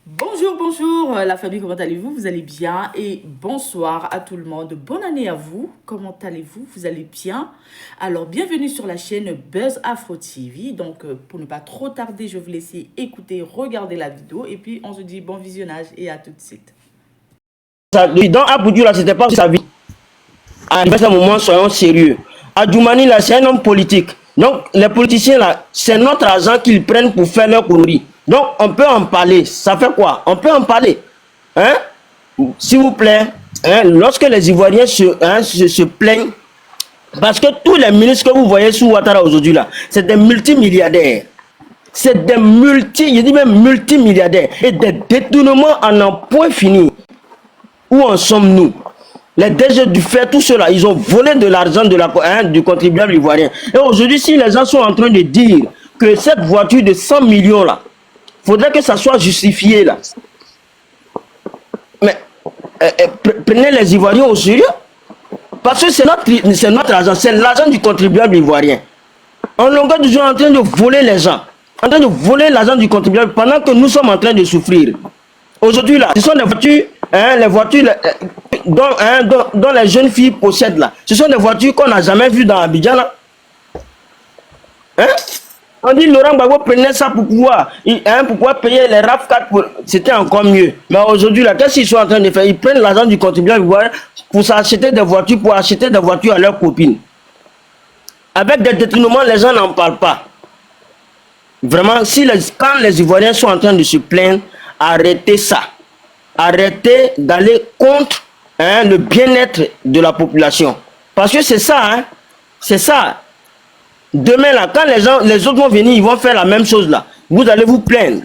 Bonjour, bonjour la famille, comment allez-vous? Vous allez bien? Et bonsoir à tout le monde. Bonne année à vous. Comment allez-vous? Vous allez bien? Alors, bienvenue sur la chaîne Buzz Afro TV. Donc, pour ne pas trop tarder, je vais vous laisser écouter, regarder la vidéo. Et puis, on se dit bon visionnage et à tout de suite. Dans Aboudou, là, c'était pas sa vie. À un moment, soyons sérieux. Adjoumani, là, c'est un homme politique. Donc, les politiciens, là, c'est notre argent qu'ils prennent pour faire leur conneries. Donc, on peut en parler. Ça fait quoi? On peut en parler. Hein? S'il vous plaît, hein, lorsque les Ivoiriens se plaignent, parce que tous les ministres que vous voyez sous Ouattara aujourd'hui, là, c'est des multimilliardaires. C'est des je dis même multimilliardaires. Et des détournements en un point fini. Où en sommes-nous? Les DG du fait, tout cela, ils ont volé de l'argent du contribuable ivoirien. Et aujourd'hui, si les gens sont en train de dire que cette voiture de 100 millions là, faudrait que ça soit justifié là. Mais prenez les Ivoiriens au sérieux. Parce que c'est notre argent, c'est l'argent du contribuable ivoirien. En longueur de journée, en train de voler les gens. En train de voler l'argent du contribuable pendant que nous sommes en train de souffrir. Aujourd'hui là, ce sont des voitures, les voitures dont les jeunes filles possèdent là. Ce sont des voitures qu'on n'a jamais vues dans Abidjan là. Hein? On dit Laurent Gbagbo prenait ça pour pouvoir payer les RAF4, c'était encore mieux. Mais aujourd'hui là, qu'est-ce qu'ils sont en train de faire? Ils prennent l'argent du contribuable pour s'acheter des voitures, pour acheter des voitures à leurs copines. Avec des détournements, les gens n'en parlent pas. Vraiment, quand les Ivoiriens sont en train de se plaindre, arrêtez ça. Arrêtez d'aller contre le bien-être de la population. Parce que c'est ça, hein. C'est ça. Demain, là, quand les autres vont venir, ils vont faire la même chose, là. Vous allez vous plaindre.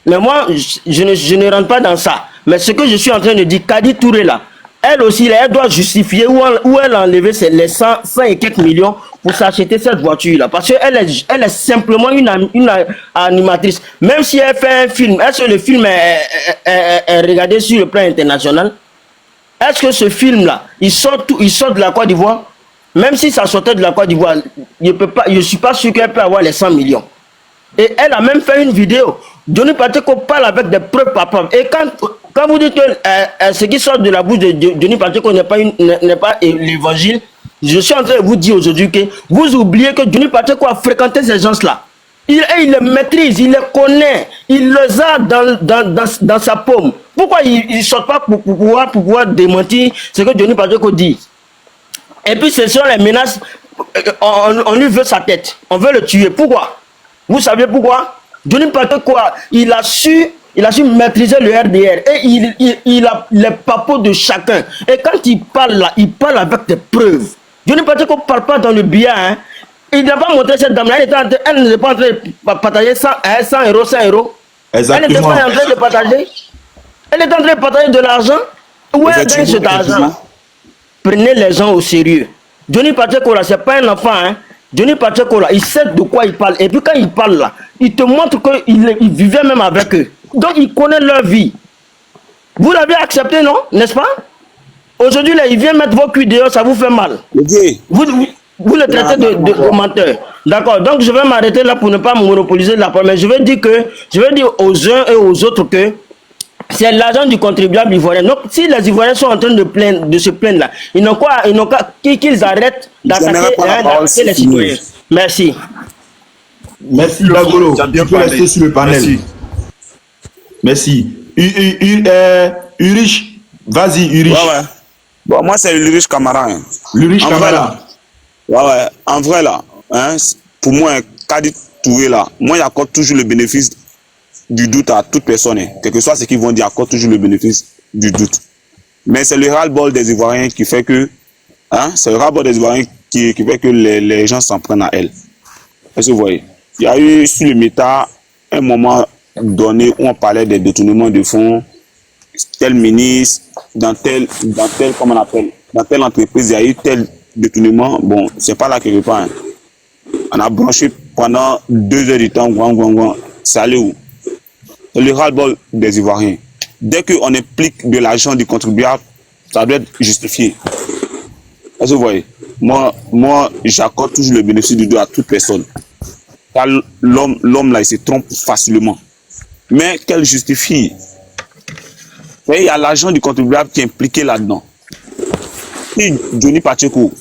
Mais moi, je ne rentre pas dans ça. Mais ce que je suis en train de dire, Kadi Touré, là, elle aussi, là, elle doit justifier où elle a enlevé les 100 et quelques millions pour s'acheter cette voiture-là. Parce qu'elle est simplement une animatrice. Même si elle fait un film, est-ce que le film est regardé sur le plan international? Est-ce que ce film-là, il sort de la Côte d'Ivoire? Même si ça sortait de la Côte d'Ivoire, je ne suis pas sûr qu'elle peut avoir les 100 millions. Et elle a même fait une vidéo. Johnny Pacheco parle avec des preuves papables. Et quand vous dites que ce qui sort de la bouche de Johnny Pacheco n'est pas l'évangile, je suis en train de vous dire aujourd'hui que vous oubliez que Johnny Pacheco a fréquenté ces gens-là. Il les maîtrise, il les connaît, il les a dans sa paume. Pourquoi il ne sort pas pour pouvoir démentir ce que Johnny Pacheco dit? Et puis ce sont les menaces, on lui veut sa tête, on veut le tuer. Pourquoi? Vous savez pourquoi? Johnny Pacheco, il a su maîtriser le RDR et il a les papeaux de chacun. Et quand il parle là, il parle avec des preuves. Johnny Pacheco ne parle pas dans le biais. Hein. Il n'a pas montré cette dame-là, elle n'était pas en train de partager 100 euros, 100 euros. Exactement. Elle n'était pas en train de partager. Elle est en train de partager de l'argent. Où elle gagne cet argent? Prenez les gens au sérieux. Johnny Pacheco là, c'est pas un enfant. Hein. Johnny Pacheco là, il sait de quoi il parle. Et puis quand il parle là, il te montre qu'il vivait même avec eux. Donc il connaît leur vie. Vous l'avez accepté, non? N'est-ce pas? Aujourd'hui là, il vient mettre vos culs dehors, ça vous fait mal. Okay. Vous le traitez de menteur. D'accord. Donc je vais m'arrêter là pour ne pas monopoliser la parole. Mais je vais dire aux uns et aux autres que c'est l'argent du contribuable ivoirien. Donc, si les Ivoiriens sont en train de se plaindre là, ils n'ont qu'à qu'ils arrêtent d'attaquer les citoyens. Merci. Merci, Dagolo. Tu peux rester sur le panel. Merci. Urich, vas-y, Urich. Ouais. Bon, moi, c'est Urich Camara. Hein. Urich Camara. Ouais. En vrai, là, hein, pour moi, Kadi Touré, là, moi, j'accorde toujours le bénéfice du doute à toute personne, hein. Quel que soit ce qu'ils vont dire, accorde toujours le bénéfice du doute. Mais c'est le ras-le-bol des Ivoiriens qui fait que, hein, c'est le ras-le-bol des Ivoiriens qui fait que les gens s'en prennent à elle. Est-ce que vous voyez? Il y a eu sur le méta un moment donné où on parlait des détournements de fonds, tel ministre, dans telle entreprise, il y a eu tel détournement. Bon, c'est pas là que je parle. Hein. On a branché pendant 2 heures du temps, c'est allé où? Le ras-le-bol des Ivoiriens. Dès qu'on implique de l'argent du contribuable, ça doit être justifié. Est-ce que vous voyez? Moi j'accorde toujours le bénéfice du doigt à toute personne. Car l'homme là, il se trompe facilement. Mais qu'elle justifie? Vous voyez, il y a l'argent du contribuable qui est impliqué là-dedans. Si Johnny Pacheco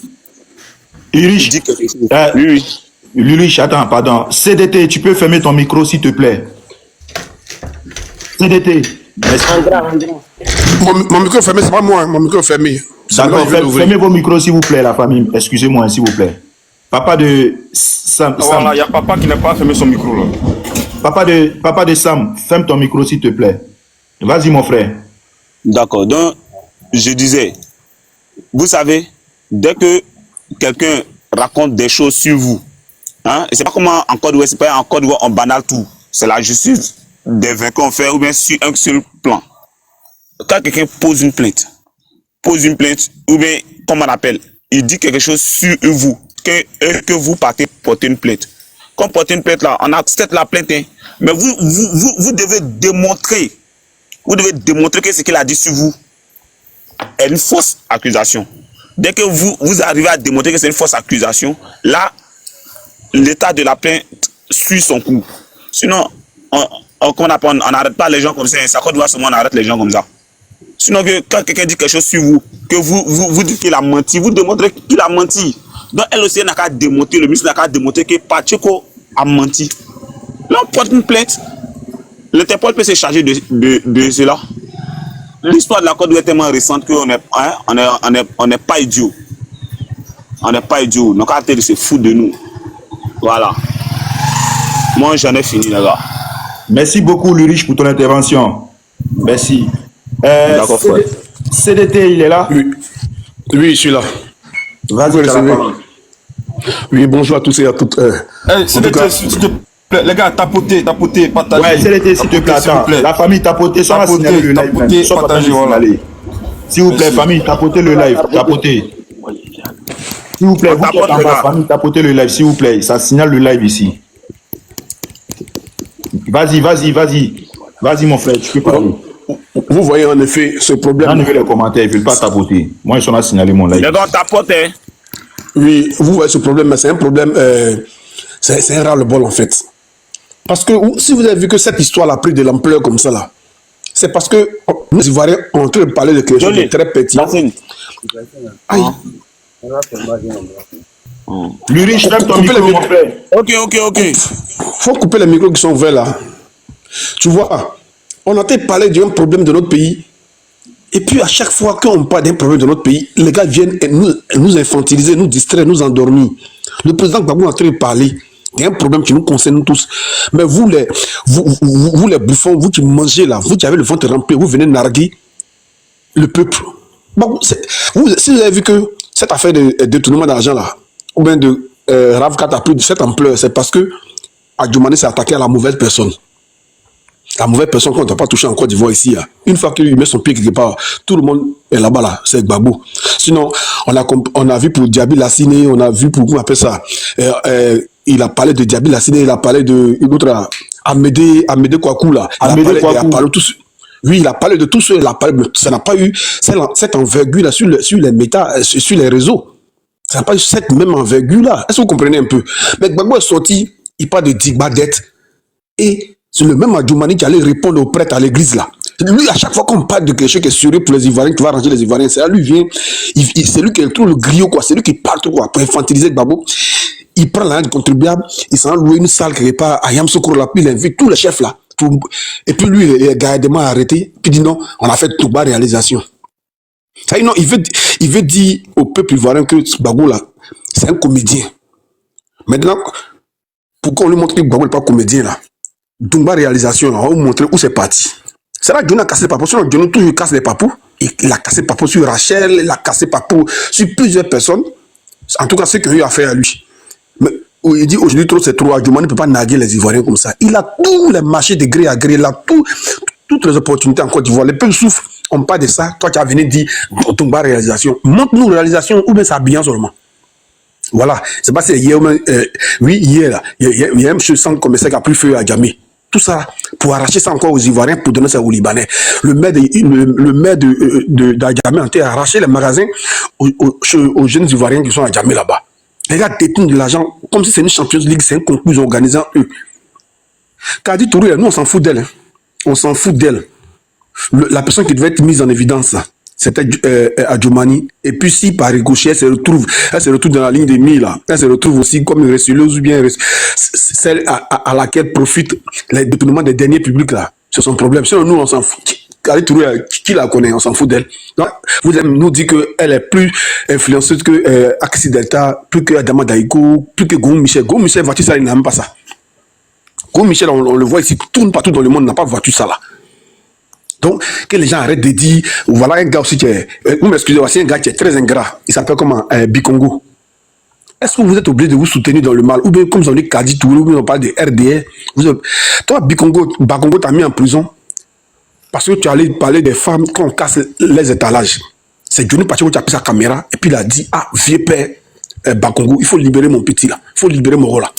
Ulrich, dit quelque chose. Oui. Ulrich, attends, pardon. CDT, tu peux fermer ton micro, s'il te plaît. CDT. Mon micro est fermé, c'est pas moi, mon micro est fermé. D'accord, fermez vos micros, s'il vous plaît, la famille. Excusez-moi, s'il vous plaît. Papa de Sam. Voilà, il y a papa qui n'a pas fermé son micro là. Papa de Sam, ferme ton micro, s'il te plaît. Vas-y, mon frère. D'accord. Donc, je disais, vous savez, dès que quelqu'un raconte des choses sur vous, hein, et c'est pas comme en Côte d'Ivoire, c'est pas en Côte d'Ivoire, on banale tout. C'est la justice des vaincus qu'on fait, ou bien sur un seul plan. Quand quelqu'un pose une plainte, ou bien, comme on appelle, il dit quelque chose sur vous, que vous partez porter une plainte. Quand on porte une plainte là, on accepte la plainte, hein, mais vous devez démontrer. Vous devez démontrer que ce qu'il a dit sur vous est une fausse accusation. Dès que vous arrivez à démontrer que c'est une fausse accusation, là, l'état de la plainte suit son cours. Sinon, on n'arrête pas les gens comme ça. Ça Côte d'Ivoire seulement on arrête les gens comme ça. Sinon, quand quelqu'un dit quelque chose sur vous, que vous dites qu'il a menti, vous démontrez qu'il a menti. Donc, elle aussi n'a qu'à démontrer, le ministre n'a qu'à démontrer que Pacheco a menti. Là, on porte une plainte. L'Interpol peut se charger de cela. L'histoire de la Côte d'Ivoire est tellement récente qu'on n'est pas idiot. On n'est pas idiot. Donc, arrêtez de se foutre de nous. Voilà. Moi, j'en ai fini, les gars. Merci beaucoup, Ulrich, pour ton intervention. Merci. D'accord, frère. CDT, il est là? Oui, je suis là. Vas-y, la parole. Oui, bonjour à tous et à toutes. S'il te plaît, les gars, tapotez, partagez. Ouais, CDT, s'il te plaît, attends. La famille, tapotez, ça va signaler le live. Partagez, voilà. S'il vous plaît, famille, tapotez le live. Tapotez. S'il vous plaît, vous qui êtes en bas, famille, tapotez le live, s'il vous plaît. Ça signale le live ici. Vas-y, mon frère, tu peux parler. Vous voyez en effet ce problème. Enlevez les commentaires, ils ne veulent pas tapoter. Moi, ils sont là signaler mon live. Les gars, tapotez. Oui, vous voyez ce problème, mais c'est un problème, c'est un ras-le-bol en fait. Parce que si vous avez vu que cette histoire a pris de l'ampleur comme ça là, c'est parce que nous Ivoiriens sont en train de parler de quelque chose de très petit. Aïe. L'Urich, ferme ton micro, mon frère. Ok. Faut couper les micros qui sont ouverts là. Tu vois, on a parlé d'un problème de notre pays. Et puis à chaque fois qu'on parle d'un problème de notre pays, les gars viennent nous infantiliser, nous distraire, nous endormir. Le président Gbagbo est en train de parler. Il y a un problème qui nous concerne nous tous. Mais vous les bouffons, vous qui mangez là, vous qui avez le ventre rempli, vous venez narguer le peuple. Bon, si vous avez vu que cette affaire de détournement d'argent là, ou bien de Ravkat a pris de cette ampleur, c'est parce que Adjoumani s'est attaqué à la mauvaise personne. La mauvaise personne qu'on ne t'a pas touché en Côte d'Ivoire ici. Là. Une fois qu'il met son pied quelque part, tout le monde est là-bas, là, c'est Gbagbo. Sinon, on a vu pour Diaby Lassine, on a vu pour, comment on appelle ça, il a parlé de Diaby Lassine, il a parlé de une autre, Amédée Kouakou, là. Oui, il a parlé de tout ça, ça n'a pas eu cette envergure là sur les méta, sur les réseaux. Ça n'a pas eu cette même envergure là. Est-ce que vous comprenez un peu? Mais Gbagbo est sorti, il parle de Digbadet et c'est le même Adjoumani qui allait répondre aux prêtres à l'église là. Lui, à chaque fois qu'on parle de quelque chose qui est sérieux pour les Ivoiriens, qui va arranger les Ivoiriens, c'est là, lui vient, c'est lui qui trouve le griot, quoi. C'est lui qui parle tout, quoi, pour infantiliser Gbagbo. Il prend l'argent du contribuable, il s'en loue une salle quelque part à Yamsoukro là, puis il invite tous les chefs là. Et puis lui, il est gardement arrêté, puis il dit non, on a fait tout bas réalisation. Ça, non, il veut dire au peuple ivoirien que Gbagbo là, c'est un comédien. Maintenant, pourquoi on lui montre que Gbagbo n'est pas comédien là? Dumba réalisation, là, on va vous montrer où c'est parti. C'est là que Johnny a cassé les papous. Sinon, Johnny toujours casse les papous. Il a cassé les papous sur Rachel, il a cassé les papous sur plusieurs personnes. En tout cas, c'est qu'il a fait à lui. Mais il dit aujourd'hui, trop c'est trop. Adjoumani ne peut pas naguer les Ivoiriens comme ça. Il a tous les marchés de gré à gré, il a toutes les opportunités en Côte d'Ivoire. Les peuples souffrent. On parle de ça. Toi, tu as venu dire Dumba réalisation. Montre-nous réalisation ou bien c'est habillant seulement. Voilà. C'est pas si hier, oui, hier, là, il y a un monsieur sans commissaire qui a pris feu à Djamé. Tout ça, pour arracher ça encore aux Ivoiriens, pour donner ça aux Libanais. Le maire d'Adjamé a arraché les magasins aux jeunes Ivoiriens qui sont à Djamé là-bas. Les gars détournent de l'argent comme si c'est une Champions League, c'est un concours organisé en eux. Kadi Touré, nous on s'en fout d'elle. Hein. On s'en fout d'elle. La personne qui devait être mise en évidence, c'était Adjoumani. Et puis si par ricochet, elle se retrouve dans la ligne des 1000, elle se retrouve aussi comme une récileuse ou bien celle à laquelle profitent les détournements des derniers publics là. C'est son problème. Sinon, nous, on s'en fout. Kadi Touré, qui la connaît, on s'en fout d'elle. Vous allez nous dire qu'elle est plus influenceuse que Axi Delta, plus que Adama Daïko, plus que Goum Michel. Goum Michel, voiture, ça, il n'a même pas ça. Goum Michel, on le voit ici, tourne partout dans le monde, n'a pas voiture, ça là. Donc, que les gens arrêtent de dire, voilà un gars aussi qui est, vous m'excusez, c'est un gars qui est très ingrat. Il s'appelle comment Bikongo. Est-ce que vous êtes obligé de vous soutenir dans le mal? Ou bien, comme on dit Kadi Touré, ou bien on parle de RDR. Toi, Bakongo t'a mis en prison parce que tu allais parler des femmes quand on casse les étalages. C'est Johnny Pacheco qui a pris sa caméra et puis il a dit, ah, vieux père Bakongo, il faut libérer mon petit là. Il faut libérer Moro là.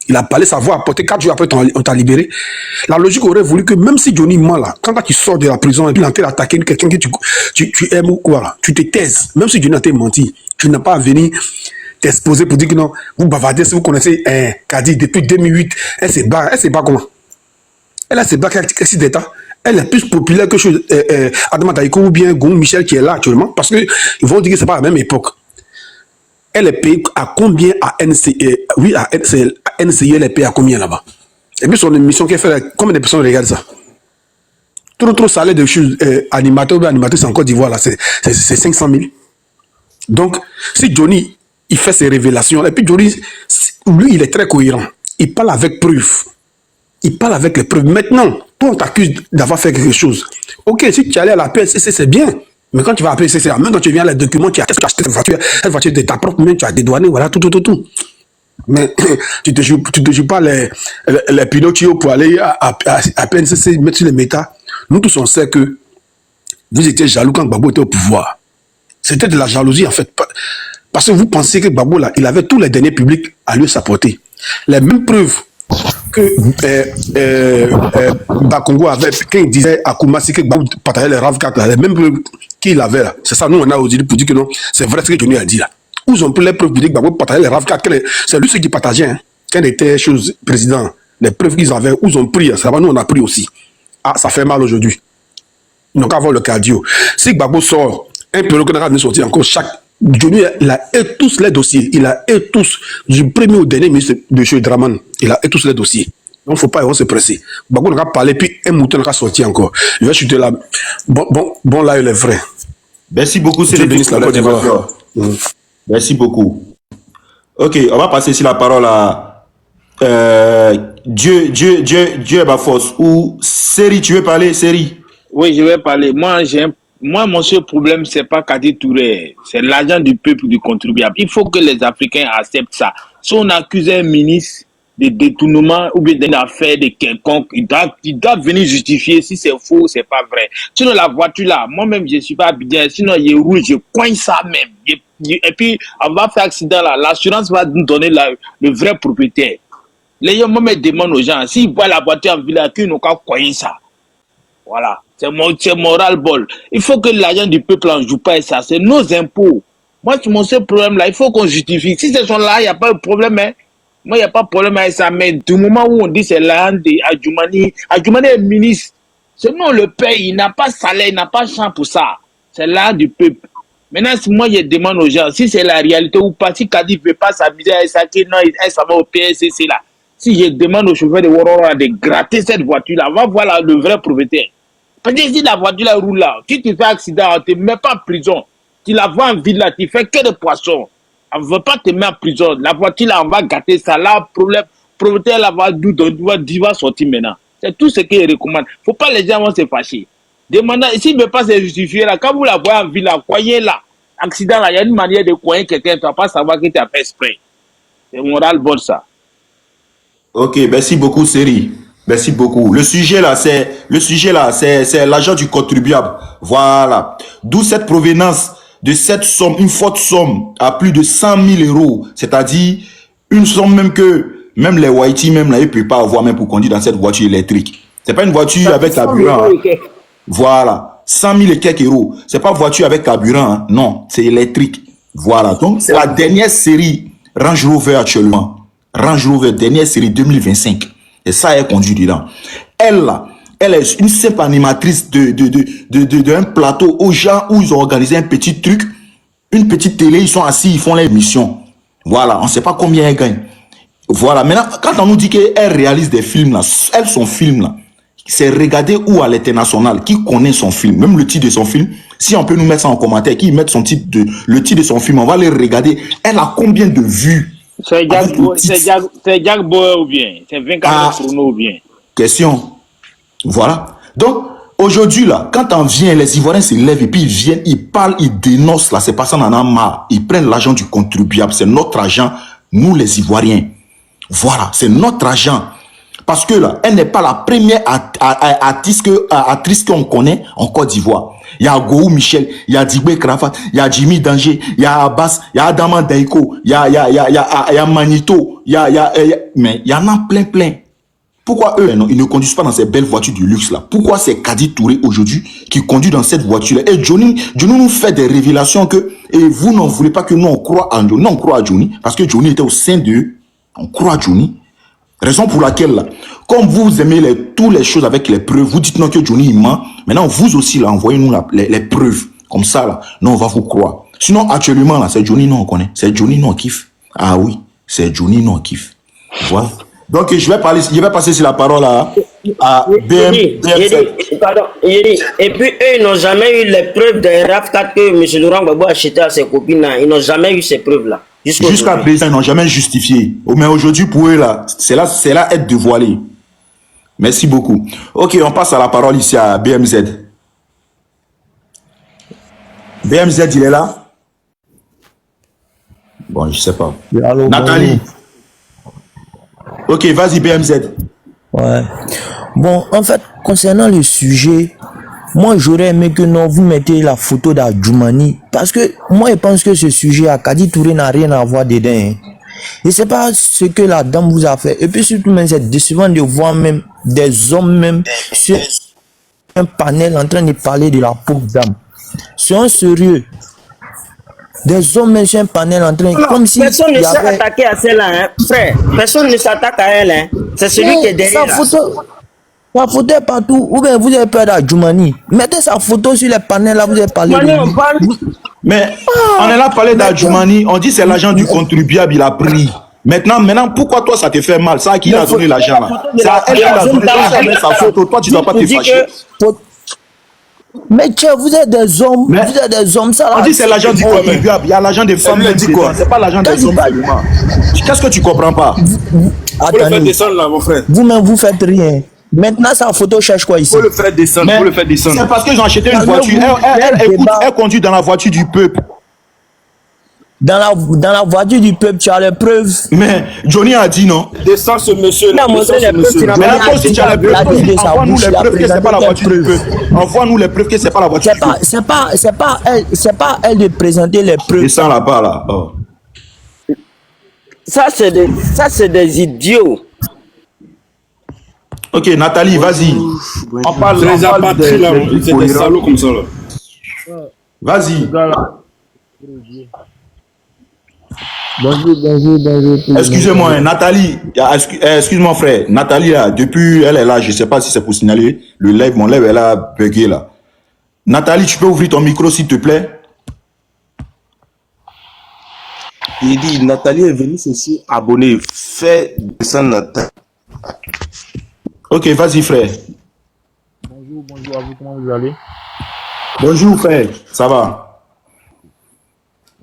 Il a parlé sa voix à porter 4 jours après, on t'a libéré. La logique aurait voulu que même si Johnny ment là, quand tu sors de la prison et puis il est en train d'attaquer quelqu'un que tu aimes ou quoi là, tu te taises. Même si Johnny a été menti, tu n'as pas à venir t'exposer pour dire que non, vous bavardez, si vous connaissez Kadi depuis 2008, elle se bat comment? Elle se bat avec Axi Delta. Elle est plus populaire que Adama Daïko ou bien Goum Michel qui est là actuellement parce qu'ils vont dire que c'est pas la même époque. Elle est payée à combien à NCE? Oui, à NCE, elle est payée à combien là-bas? Et puis son émission qu'elle fait, combien de personnes regardent ça? Trop salaire de choses, animateur ou animatrice en Côte d'Ivoire, là, c'est 500 000. Donc, si Johnny, il fait ses révélations, et puis Johnny, lui, il est très cohérent. Il parle avec preuve. Il parle avec les preuves. Maintenant, toi, on t'accuse d'avoir fait quelque chose. Ok, si tu allais à la PSC, c'est bien. Mais quand tu vas appeler CCA, même quand tu viens les documents, tu as acheté cette voiture de ta propre main, tu as dédouané, voilà, tout. Mais tu te joues pas les Pinocchio pour aller à PNCC, mettre sur les méta. Nous tous, on sait que vous étiez jaloux quand Gbagbo était au pouvoir. C'était de la jalousie, en fait. Parce que vous pensez que Gbagbo, là, il avait tous les derniers publics à lui s'apporter. Les mêmes preuves que Bakongo avait, quand il disait à Koumassi que Gbagbo partageait les RAV4, les mêmes preuves qu'il avait là. C'est ça, nous, on a aujourd'hui pour dire que non, c'est vrai ce que Johnny a dit là. Où ils ont pris les preuves pour dire que Gbagbo partageait les RAV4, c'est lui ce qui partageait, hein. Quand il était président, les preuves qu'ils avaient, où ils ont pris, ça va, nous, on a pris aussi. Ah, ça fait mal aujourd'hui. Ils n'ont qu'à voir le cardio. Si Gbagbo sort, un peu qu'on a sorti encore chaque. Johnny, il a tous les dossiers. Il a tous, du premier au dernier ministre de chez Draman. Il a tous les dossiers. Donc, il ne faut pas se presser. Gbagbo n'a parlé, puis un mouton n'a sorti encore. Il va chuter là. Bon, là, il est vrai. Merci beaucoup, c'est le ministre de la Côte d'Ivoire. Merci beaucoup. Ok, on va passer ici la parole à Dieu est ma force. Ou Série, tu veux parler, Série? Oui, je vais parler. Moi, mon seul problème, c'est pas Kadi Touré, c'est l'argent du peuple, du contribuable. Il faut que les Africains acceptent ça. Si on accuse un ministre de détournement ou bien d'une affaire de quelconque, il doit venir justifier si c'est faux, c'est pas vrai. Sinon, la voiture là, moi-même, je suis pas bien. Sinon, il roule, je coigne ça même. Et puis, on va faire accident là. L'assurance va nous donner le vrai propriétaire. Les gens, moi, me demandent aux gens, s'ils voient la voiture en ville, qu'ils n'ont qu'à coigner ça. Voilà. C'est moral bol. Il faut que l'argent du peuple en joue pas et ça. C'est nos impôts. Moi, c'est mon seul problème là. Il faut qu'on justifie. Si ce sont là, il n'y a pas de problème. Hein. Moi, il n'y a pas de problème avec ça. Mais du moment où on dit c'est l'argent d'Adjoumani, Adjoumani est ministre. C'est nous, on le paye. Il n'a pas de salaire, il n'a pas de champ pour ça. C'est l'argent du peuple. Maintenant, si moi, je demande aux gens si c'est la réalité ou pas, si Kadi ne veut pas s'amuser à ça, non, elle s'en va au PSCC là. Si je demande au chauffeur de Worora de gratter cette voiture là, va voir le vrai propriétaire. Parce que si la voiture là roule là, si tu fais accident, on ne te met pas en prison. Tu la vois en ville là, tu fais que des poissons. On ne veut pas te mettre en prison. La voiture là, on va gâter ça. Là, problème, propriétaire là va sortir maintenant. C'est tout ce qu'il recommande. Il ne faut pas les gens vont se fâcher. Demandez, s'il ne veut pas se justifier là, quand vous la voyez en ville là, croyez là, accident là, il y a une manière de croyer quelqu'un, tu ne vas pas savoir qu'il t'a fait exprès. C'est moral bon ça. Ok, merci beaucoup, Série. Merci beaucoup. Le sujet là, c'est l'argent du contribuable. Voilà. D'où cette provenance de cette somme, une forte somme à plus de 100 000 euros. C'est-à-dire une somme même que même les Whitey même là, ils ne peuvent pas avoir même pour conduire dans cette voiture électrique. C'est pas une voiture avec carburant. Hein. Voilà. 100 000 et quelques euros. C'est pas une voiture avec carburant. Hein. Non, c'est électrique. Voilà. Donc c'est la dernière série Range Rover actuellement. Range Rover, dernière série 2025. Et ça, elle conduit dedans. Elle, là, elle est une simple animatrice d'un plateau aux gens où ils ont organisé un petit truc, une petite télé, ils sont assis, ils font l'émission. Voilà, on ne sait pas combien elle gagne. Voilà, maintenant, quand on nous dit qu'elle réalise des films, là, elle, son film, là, c'est regarder où à l'international, qui connaît son film, même le titre de son film. Si on peut nous mettre ça en commentaire, qui met son titre le titre de son film, on va les regarder. Elle a combien de vues? C'est Jack Bauer ou bien? C'est 24 chrono ou bien? Question. Voilà. Donc, aujourd'hui, là, quand on vient, les Ivoiriens se lèvent et puis ils viennent, ils parlent, ils dénoncent, là, c'est pas ça, on en a marre. Ils prennent l'argent du contribuable, c'est notre argent, nous les Ivoiriens. Voilà, c'est notre argent. Parce que là, elle n'est pas la première actrice qu'on connaît en Côte d'Ivoire. Il y a Gou Michel, il y a Dibé Krafat, il y a Jimmy Danger, il y a Abbas, il y a Adama Daiko, il y a Manito, mais il y en a plein. Pourquoi eux, non, ils ne conduisent pas dans ces belles voitures du luxe là? Pourquoi c'est Kadi Touré aujourd'hui qui conduit dans cette voiture-là? Et Johnny nous fait des révélations que, et vous n'en voulez pas que nous on croit à Johnny. Non, on croit à Johnny parce que Johnny était au sein d'eux. On croit à Johnny. Raison pour laquelle, là, comme vous aimez toutes les choses avec les preuves, vous dites non que Johnny il ment. Maintenant, vous aussi, là, envoyez-nous les preuves. Comme ça, là, non, on va vous croire. Sinon, actuellement, là, c'est Johnny, non, on connaît. C'est Johnny, non, on kiffe. Ah oui, c'est Johnny, non, on kiffe. Voilà. Donc, je vais passer sur la parole à Pardon, et puis, eux, ils n'ont jamais eu les preuves des RAF4 que M. Laurent Gbagbo a acheté à ses copines. Là. Ils n'ont jamais eu ces preuves-là. Jusqu'à présent, ils n'ont jamais justifié. Mais aujourd'hui, pour eux, là, c'est là être dévoilé. Merci beaucoup. Ok, on passe à la parole ici à BMZ. BMZ, il est là? Bon, je sais pas. Allô, Nathalie. Ok, vas-y, BMZ. Ouais. Bon, en fait, concernant le sujet, moi, j'aurais aimé que non, vous mettez la photo d'Adjoumani. Parce que moi, je pense que ce sujet à Kadi Touré n'a rien à voir dedans. Hein. Et c'est pas ce que la dame vous a fait. Et puis surtout, même, c'est décevant de voir même des hommes même sur un panel en train de parler de la pauvre dame. Soyons sérieux. Des hommes même sur un panel en train... Comme si personne ne s'est attaqué à celle-là, hein. Frère. Personne ne s'attaque à elle. Hein. C'est celui qui est derrière. Sa photo est partout. Ou bien vous avez peur d'Adjoumani. Mettez sa photo sur les panels là, vous avez parlé de... Mais on est là parler d'Adjoumani. On dit c'est l'argent du contribuable, il a pris. Maintenant, pourquoi toi ça te fait mal? Ça, qui a donné l'argent là? C'est à elle qui a donné sa photo. Toi, tu ne dois pas te fâcher. Mais tiens, vous êtes des hommes. Vous êtes des hommes. Ça, on dit c'est l'argent du contribuable. Il y a l'argent des femmes. C'est pas l'argent des hommes. Qu'est-ce que tu comprends pas? Attendez. Vous-même, vous faites rien. Maintenant, sa photo cherche quoi ici? Faut le faire descendre. C'est parce que j'ai acheté une voiture. Elle conduit dans la voiture du peuple. Dans la voiture du peuple, tu as les preuves. Mais Johnny a dit non. Descends ce monsieur. Il a montré les preuves. Mais si tu as les preuves, envoie-nous les preuves que c'est pas la voiture du peuple. Envoie-nous les preuves que c'est pas la voiture du peuple. C'est pas elle de présenter les preuves. Descends là-bas là. Oh. Ça, c'est des idiots. Ok, Nathalie, vas-y. On parle des salauds comme ça là. Vas-y. Bonjour. Excusez-moi, hein, Nathalie. Excuse-moi, frère. Nathalie, là, depuis, elle est là. Je ne sais pas si c'est pour signaler le live. Mon live, elle a bugué là. Nathalie, tu peux ouvrir ton micro, s'il te plaît? Il dit, Nathalie est venue ceci abonner. Fais descendre Nathalie. Ok, vas-y, frère. Bonjour à vous, comment vous allez? Bonjour, frère. Ça va?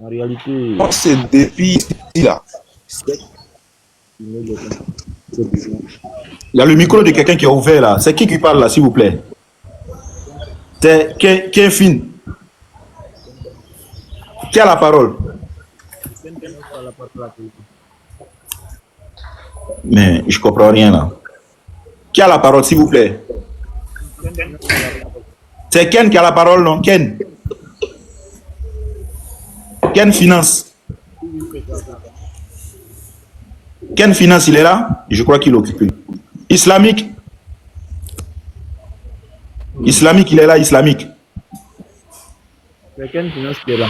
En réalité, C'est depuis là. Il y a le micro de quelqu'un qui est ouvert là. C'est qui parle là, s'il vous plaît? C'est qui est fin? Qui a la parole? Mais je comprends rien là. Qui a la parole, s'il vous plaît? C'est Ken qui a la parole, non? Ken Finance. Ken Finance, il est là? Je crois qu'il est occupé. Islamique, il est là, Islamique. c'est Ken Finance qui est là.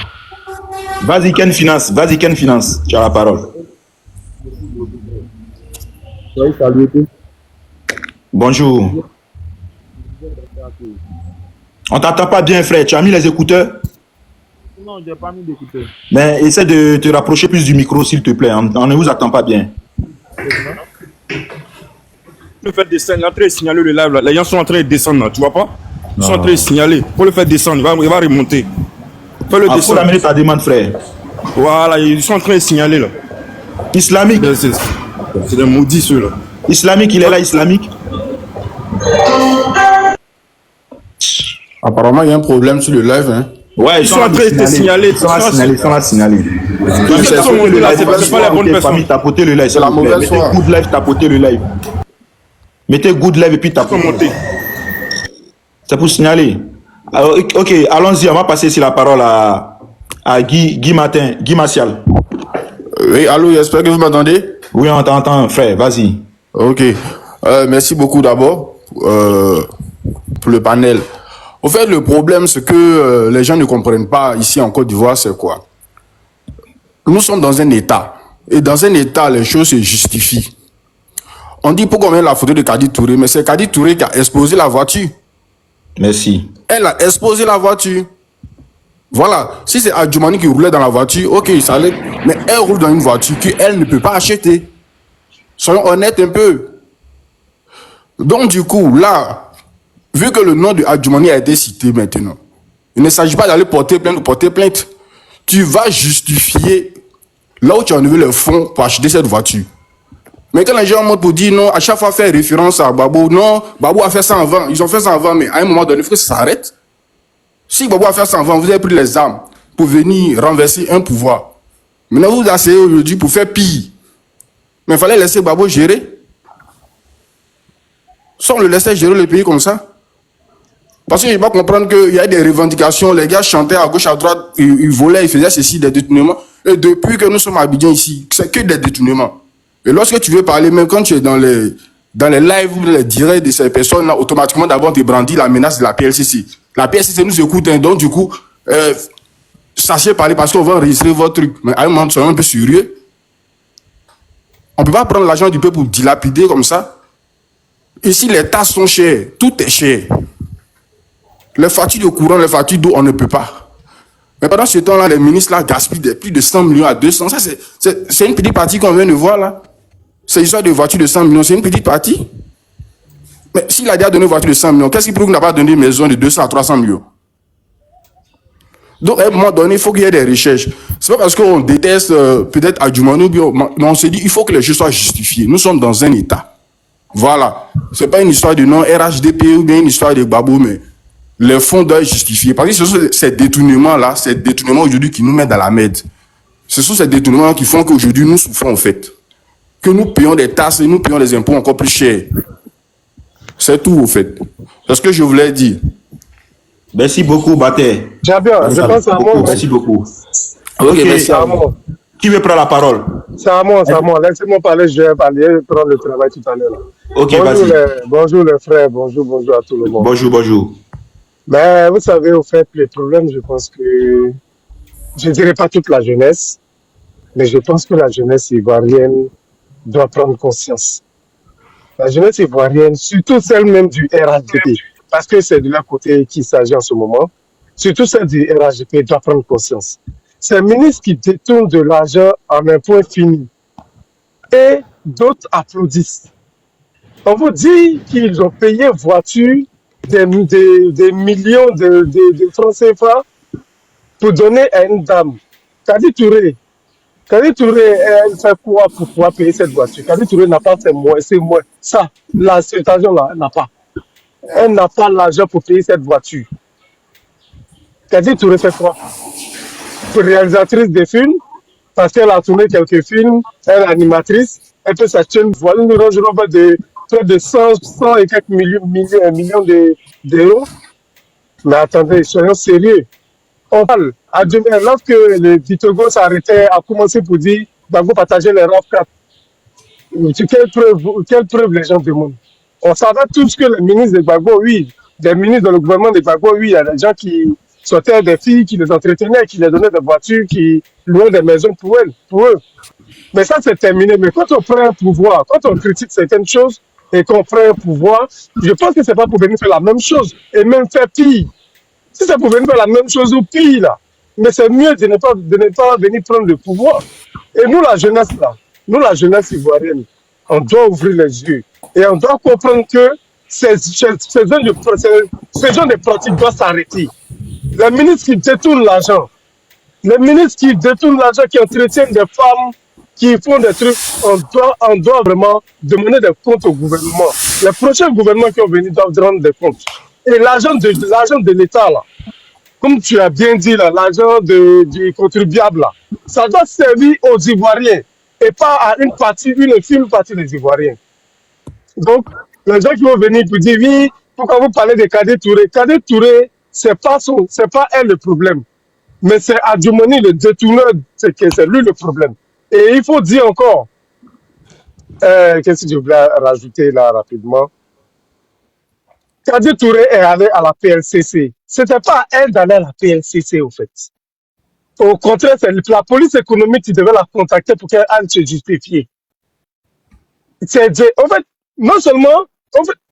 Vas-y, Ken Finance. Vas-y, Ken Finance. Tu as la parole. Soyez salués tous. Bonjour. On t'entend pas bien, frère. Tu as mis les écouteurs? Non, je n'ai pas mis d'écouteurs. Mais essaie de te rapprocher plus du micro, s'il te plaît. On ne vous attend pas bien. Le fait descendre, il est en train de signaler le live là. Les gens sont en train de descendre là, tu vois pas? Ils sont en train de signaler. Pour le faire descendre, il va remonter. Fais-le Faut descendre. amener ta demande, frère. Voilà, ils sont en train de signaler là. Islamique. C'est des maudits ceux-là. Islamique, il est là, islamique. Apparemment, il y a un problème sur le live. Hein. Ouais, Ils sont en train de te signaler. Ils sont à signaler. Tous ceux qui sont montés là, c'est pas la bonne personne. Tapotez le live. C'est la mauvaise foi. Mettez good live, tapotez le live. Mettez good live et puis Ils sont tapotez. montés. C'est pour signaler. Alors, ok, allons-y, on va passer sur la parole à Guy Martin, Guy Martial. Oui, allô, j'espère que vous m'entendez. Oui, on t'entend, frère, vas-y. Ok. Merci beaucoup d'abord pour le panel. Au fait, le problème, c'est que les gens ne comprennent pas ici en Côte d'Ivoire, c'est quoi? Nous sommes dans un État. Et dans un État, les choses se justifient. On dit pourquoi on met la photo de Kadi Touré, mais c'est Kadi Touré qui a explosé la voiture. Merci. Elle a explosé la voiture. Voilà. Si c'est Adjoumani qui roulait dans la voiture, ok, ça allait. Mais elle roule dans une voiture qu'elle ne peut pas acheter. Soyons honnêtes un peu. Donc, du coup, là, vu que le nom de Adjoumani a été cité maintenant, il ne s'agit pas d'aller porter plainte ou porter plainte. Tu vas justifier là où tu as enlevé le fonds pour acheter cette voiture. Mais quand les gens montent pour dire non, à chaque fois faire référence à Babou, non, Babou a fait ça avant, ils ont fait ça avant, mais à un moment donné, il faut que ça s'arrête. Si Babou a fait ça avant, vous avez pris les armes pour venir renverser un pouvoir. Maintenant, vous asseyez aujourd'hui pour faire pire. Mais il fallait laisser Babou gérer. Sans le laisser gérer le pays comme ça. Parce que je ne vais pas comprendre qu'il y a des revendications, les gars chantaient à gauche, à droite, ils volaient, ils faisaient ceci, des détournements. Et depuis que nous sommes à Abidjan ici, c'est que des détournements. Et lorsque tu veux parler, même quand tu es dans les lives ou les directs de ces personnes-là, automatiquement d'abord tu brandis la menace de la PLCC. La PLCC nous écoute, hein, donc du coup, sachez parler parce qu'on va enregistrer votre truc. Mais à un moment, soyons un peu sérieux. On ne peut pas prendre l'argent du peuple pour dilapider comme ça. Ici, les tasses sont chères, tout est cher. Les factures de courant, les factures d'eau, on ne peut pas. Mais pendant ce temps-là, les ministres là, gaspillent plus de 100 millions à 200. Ça, c'est une petite partie qu'on vient de voir là. C'est l'histoire de voitures de 100 millions, c'est une petite partie. Mais s'il a déjà donné une voiture de 100 millions, qu'est-ce qui prouve qu'il n'a pas donné une maison de 200 à 300 millions? Donc, à un moment donné, il faut qu'il y ait des recherches. C'est pas parce qu'on déteste peut-être Adjoumani, mais on se dit il faut que les choses soient justifiées. Nous sommes dans un État. Voilà. C'est pas une histoire de non RHDP ou bien une histoire de Babou, mais les fonds doivent être justifiés. Parce que ce sont ces détournements-là, ces détournements aujourd'hui qui nous mettent dans la merde. Ce sont ces détournements qui font qu'aujourd'hui nous souffrons en fait. Que nous payons des taxes et nous payons des impôts encore plus chers. C'est tout au fait. C'est ce que je voulais dire. Merci beaucoup, Baté. Jabia, je pense à moi. Merci beaucoup. Ok, merci à vous. Qui veut prendre la parole? C'est à moi, c'est à moi. Laissez-moi parler, je vais parler, prendre le travail tout à l'heure. Ok, vas-y. Bonjour les frères, bonjour à tout le monde. Bonjour. Mais vous savez, au fait, le problème, je pense que, je ne dirais pas toute la jeunesse, mais je pense que la jeunesse ivoirienne doit prendre conscience. La jeunesse ivoirienne, surtout celle même du RHDP, parce que c'est de leur côté qu'il s'agit en ce moment, surtout celle du RHDP doit prendre conscience. C'est un ministre qui détourne de l'argent en un point fini. Et d'autres applaudissent. On vous dit qu'ils ont payé voiture des millions de francs CFA pour donner à une dame. Kadi Touré, elle fait quoi pour pouvoir payer cette voiture? Kadi Touré n'a pas fait moins, c'est moins. Ça, là, cet argent-là, elle n'a pas. Elle n'a pas l'argent pour payer cette voiture. Kadi Touré fait quoi? Réalisatrice de films, parce qu'elle a tourné quelques films, elle est animatrice, elle peut s'acheter une Range Rover de près de 100 et quelques millions d'euros. Mais attendez, soyons sérieux. On parle. Lorsque le Vitogo s'arrêtait, a commencé pour dire Gbagbo partageait les RAV4. Quelle preuve les gens demandent? On savait tous que les ministres de Gbagbo, oui, des ministres dans le gouvernement de Gbagbo, oui, il y a des gens qui sortaient des filles qui les entretenaient, qui les donnaient des voitures, qui louaient des maisons pour elles, pour eux. Mais ça, c'est terminé. Mais quand on prend un pouvoir, quand on critique certaines choses et qu'on prend un pouvoir, je pense que c'est pas pour venir faire la même chose et même faire pire. Si c'est pour venir faire la même chose ou pire, là, mais c'est mieux de ne pas venir prendre le pouvoir. Et nous, la jeunesse, là, nous, la jeunesse ivoirienne, on doit ouvrir les yeux et on doit comprendre que ces genres de pratiques doivent s'arrêter. Les ministres qui détournent l'argent, les ministres qui détournent l'argent, qui entretiennent des femmes, qui font des trucs, on doit vraiment demander des comptes au gouvernement. Les prochains gouvernements qui vont venir doivent rendre des comptes. Et l'argent de l'État, là, comme tu as bien dit, l'argent du contribuable, là, ça doit servir aux Ivoiriens et pas à une infime partie des Ivoiriens. Donc, les gens qui vont venir pour dire, oui, pourquoi vous parlez de Kadé Touré? Kadé Touré, c'est pas elle le problème. Mais c'est Adjoumani, le détourneur, c'est lui le problème. Et il faut dire encore, qu'est-ce que je voulais rajouter là rapidement? Kadé Touré est allé à la PLCC. C'était pas à elle d'aller à la PLCC, au fait. Au contraire, c'est la police économique qui devait la contacter pour qu'elle aille se justifier. En fait, non seulement,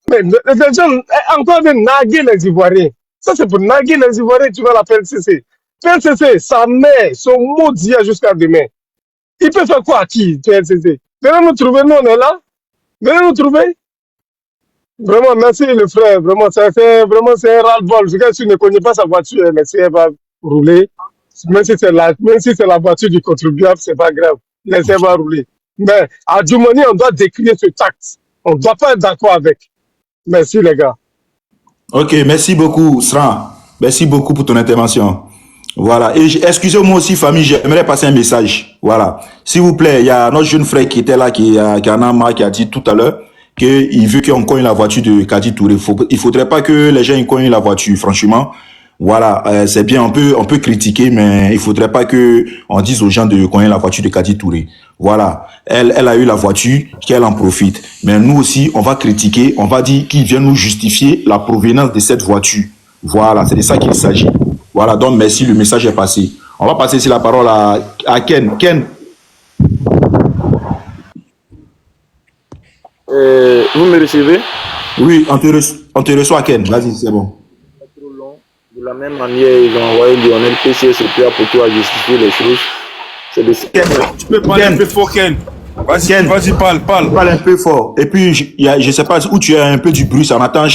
mais les gens, encore de naguer les Ivoiriens. Ça, c'est pour naguer les Ivoiriens, tu vois la PLCC. PLCC, sa mère, son maudit jusqu'à demain. Il peut faire quoi à qui, PLCC? Venez nous trouver, nous on est là. Venez nous trouver. Vraiment, merci le frère. Vraiment, c'est un ras-le-bol. Si tu ne connais pas sa voiture, mais si elle va rouler, même si c'est la voiture du contribuable, c'est pas grave. Laissez-elle va rouler. Mais à Djoumani, on doit décrire ce taxe. On ne doit pas être d'accord avec. Merci les gars. Ok, merci beaucoup, Sran. Merci beaucoup pour ton intervention. Voilà. Et excusez-moi aussi, famille, j'aimerais passer un message. Voilà. S'il vous plaît, il y a notre jeune frère qui était là, qui en a marre, qui a dit tout à l'heure qu'il veut qu'on cogne la voiture de Kadi Touré. Il faudrait pas que les gens cognent la voiture, franchement. Voilà, c'est bien, on peut critiquer, mais il faudrait pas que on dise aux gens de cogner la voiture de Kadi Touré. Voilà, elle a eu la voiture, qu'elle en profite. Mais nous aussi, on va critiquer, on va dire qu'ils viennent nous justifier la provenance de cette voiture. Voilà, c'est de ça qu'il s'agit. Voilà, donc merci, le message est passé. On va passer ici la parole à Ken. Ken. Vous me recevez? Oui, on te reçoit, Ken. Vas-y, c'est bon. De la même manière, ils ont envoyé Lionel PCS et puis pour toi justifier les choses. C'est de Ken, tu peux parler un peu fort, Ken. Vas-y, parle. Parle un peu fort. Et puis, je sais pas où tu as un peu du bruit, ça m'attend.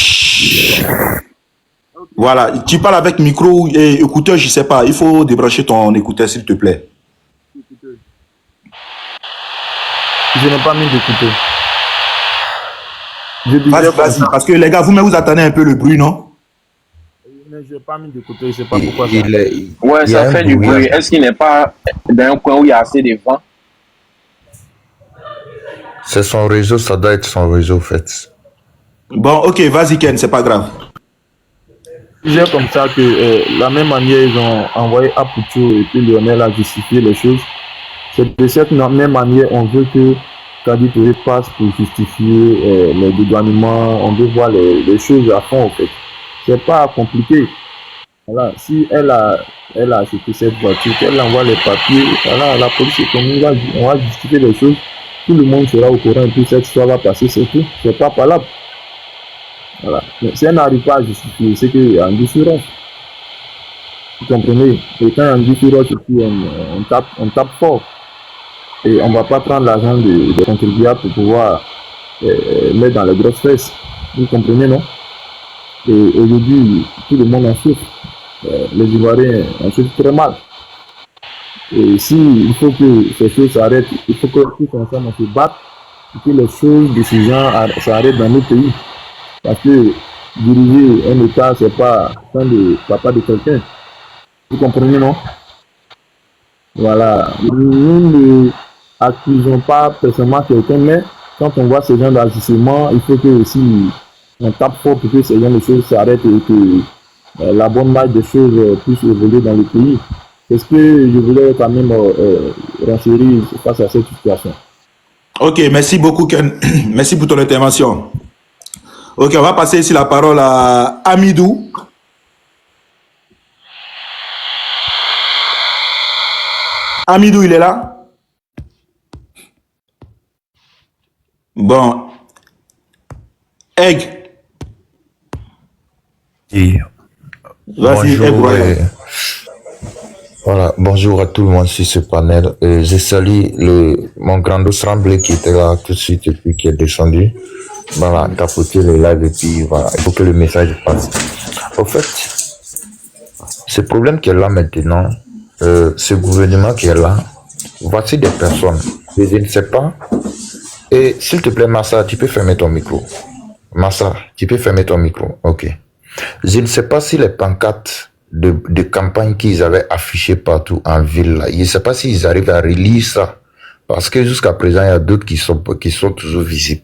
Voilà, tu parles avec micro et écouteur, je sais pas. Il faut débrancher ton écouteur, s'il te plaît. Je n'ai pas mis d'écouteur. Vas-y, parce que les gars, vous attendez un peu le bruit, non? Mais je n'ai pas mis d'écouteur, je ne sais pas pourquoi. Ouais, ça fait du bruit. Est-ce qu'il n'est pas dans un coin où il y a assez de vent? C'est son réseau, ça doit être son réseau, en fait. Bon, ok, vas-y, Ken, c'est pas grave. C'est comme ça que, la même manière, ils ont envoyé Apucho et puis Lionel a justifié les choses. C'est de cette même manière, on veut que Kadi Touré passe pour justifier les dédouanements. On veut voir les choses à fond, en fait. C'est pas compliqué. Voilà, si elle a acheté cette voiture, qu'elle envoie les papiers, voilà, la police économique on va justifier les choses. Tout le monde sera au courant et puis cette histoire va passer, c'est tout. C'est pas palable. Voilà. Mais si elle n'arrive pas à justifier, c'est qu'il y a un différence. Vous comprenez? Et quand il y a un différence, on tape fort. Et on ne va pas prendre l'argent des contribuables pour pouvoir mettre dans les grosses fesses. Vous comprenez, non? Et aujourd'hui, tout le monde en souffre. Les Ivoiriens en souffrent très mal. Et il faut que ces choses s'arrêtent, il faut que tous ensemble on se batte pour que les choses de ces gens s'arrêtent dans nos pays. Parce que diriger un État, c'est pas fin de papa de quelqu'un. Vous comprenez, non? Voilà. Nous ne accusons pas personnellement quelqu'un, mais quand on voit ces gens d'agissement, il faut que aussi on tape fort pour que ces gens de choses s'arrêtent et que la bonne marche des choses puisse évoluer dans le pays. C'est ce que je voulais quand même renseigner face à cette situation. Ok, merci beaucoup Ken. Merci pour ton intervention. Ok, on va passer ici la parole à Amidou. Amidou, il est là? Bon. Egg. Oui. Vas-y, Egg, Bonjour, voilà. voilà, bonjour à tout le monde sur ce panel. Je salue mon grand dos Ramblé qui était là tout de suite et puis qui est descendu. Voilà, tapoter le live et puis voilà, il faut que le message passe. Au fait, ce problème qui est là maintenant, ce gouvernement qui est là, voici des personnes. Je ne sais pas. Et s'il te plaît, Massa, tu peux fermer ton micro. Massa, tu peux fermer ton micro. Ok. Je ne sais pas si les pancartes de campagne qu'ils avaient affichées partout en ville, là, je ne sais pas s'ils arrivent à relire ça. Parce que jusqu'à présent, il y a d'autres qui sont toujours visibles.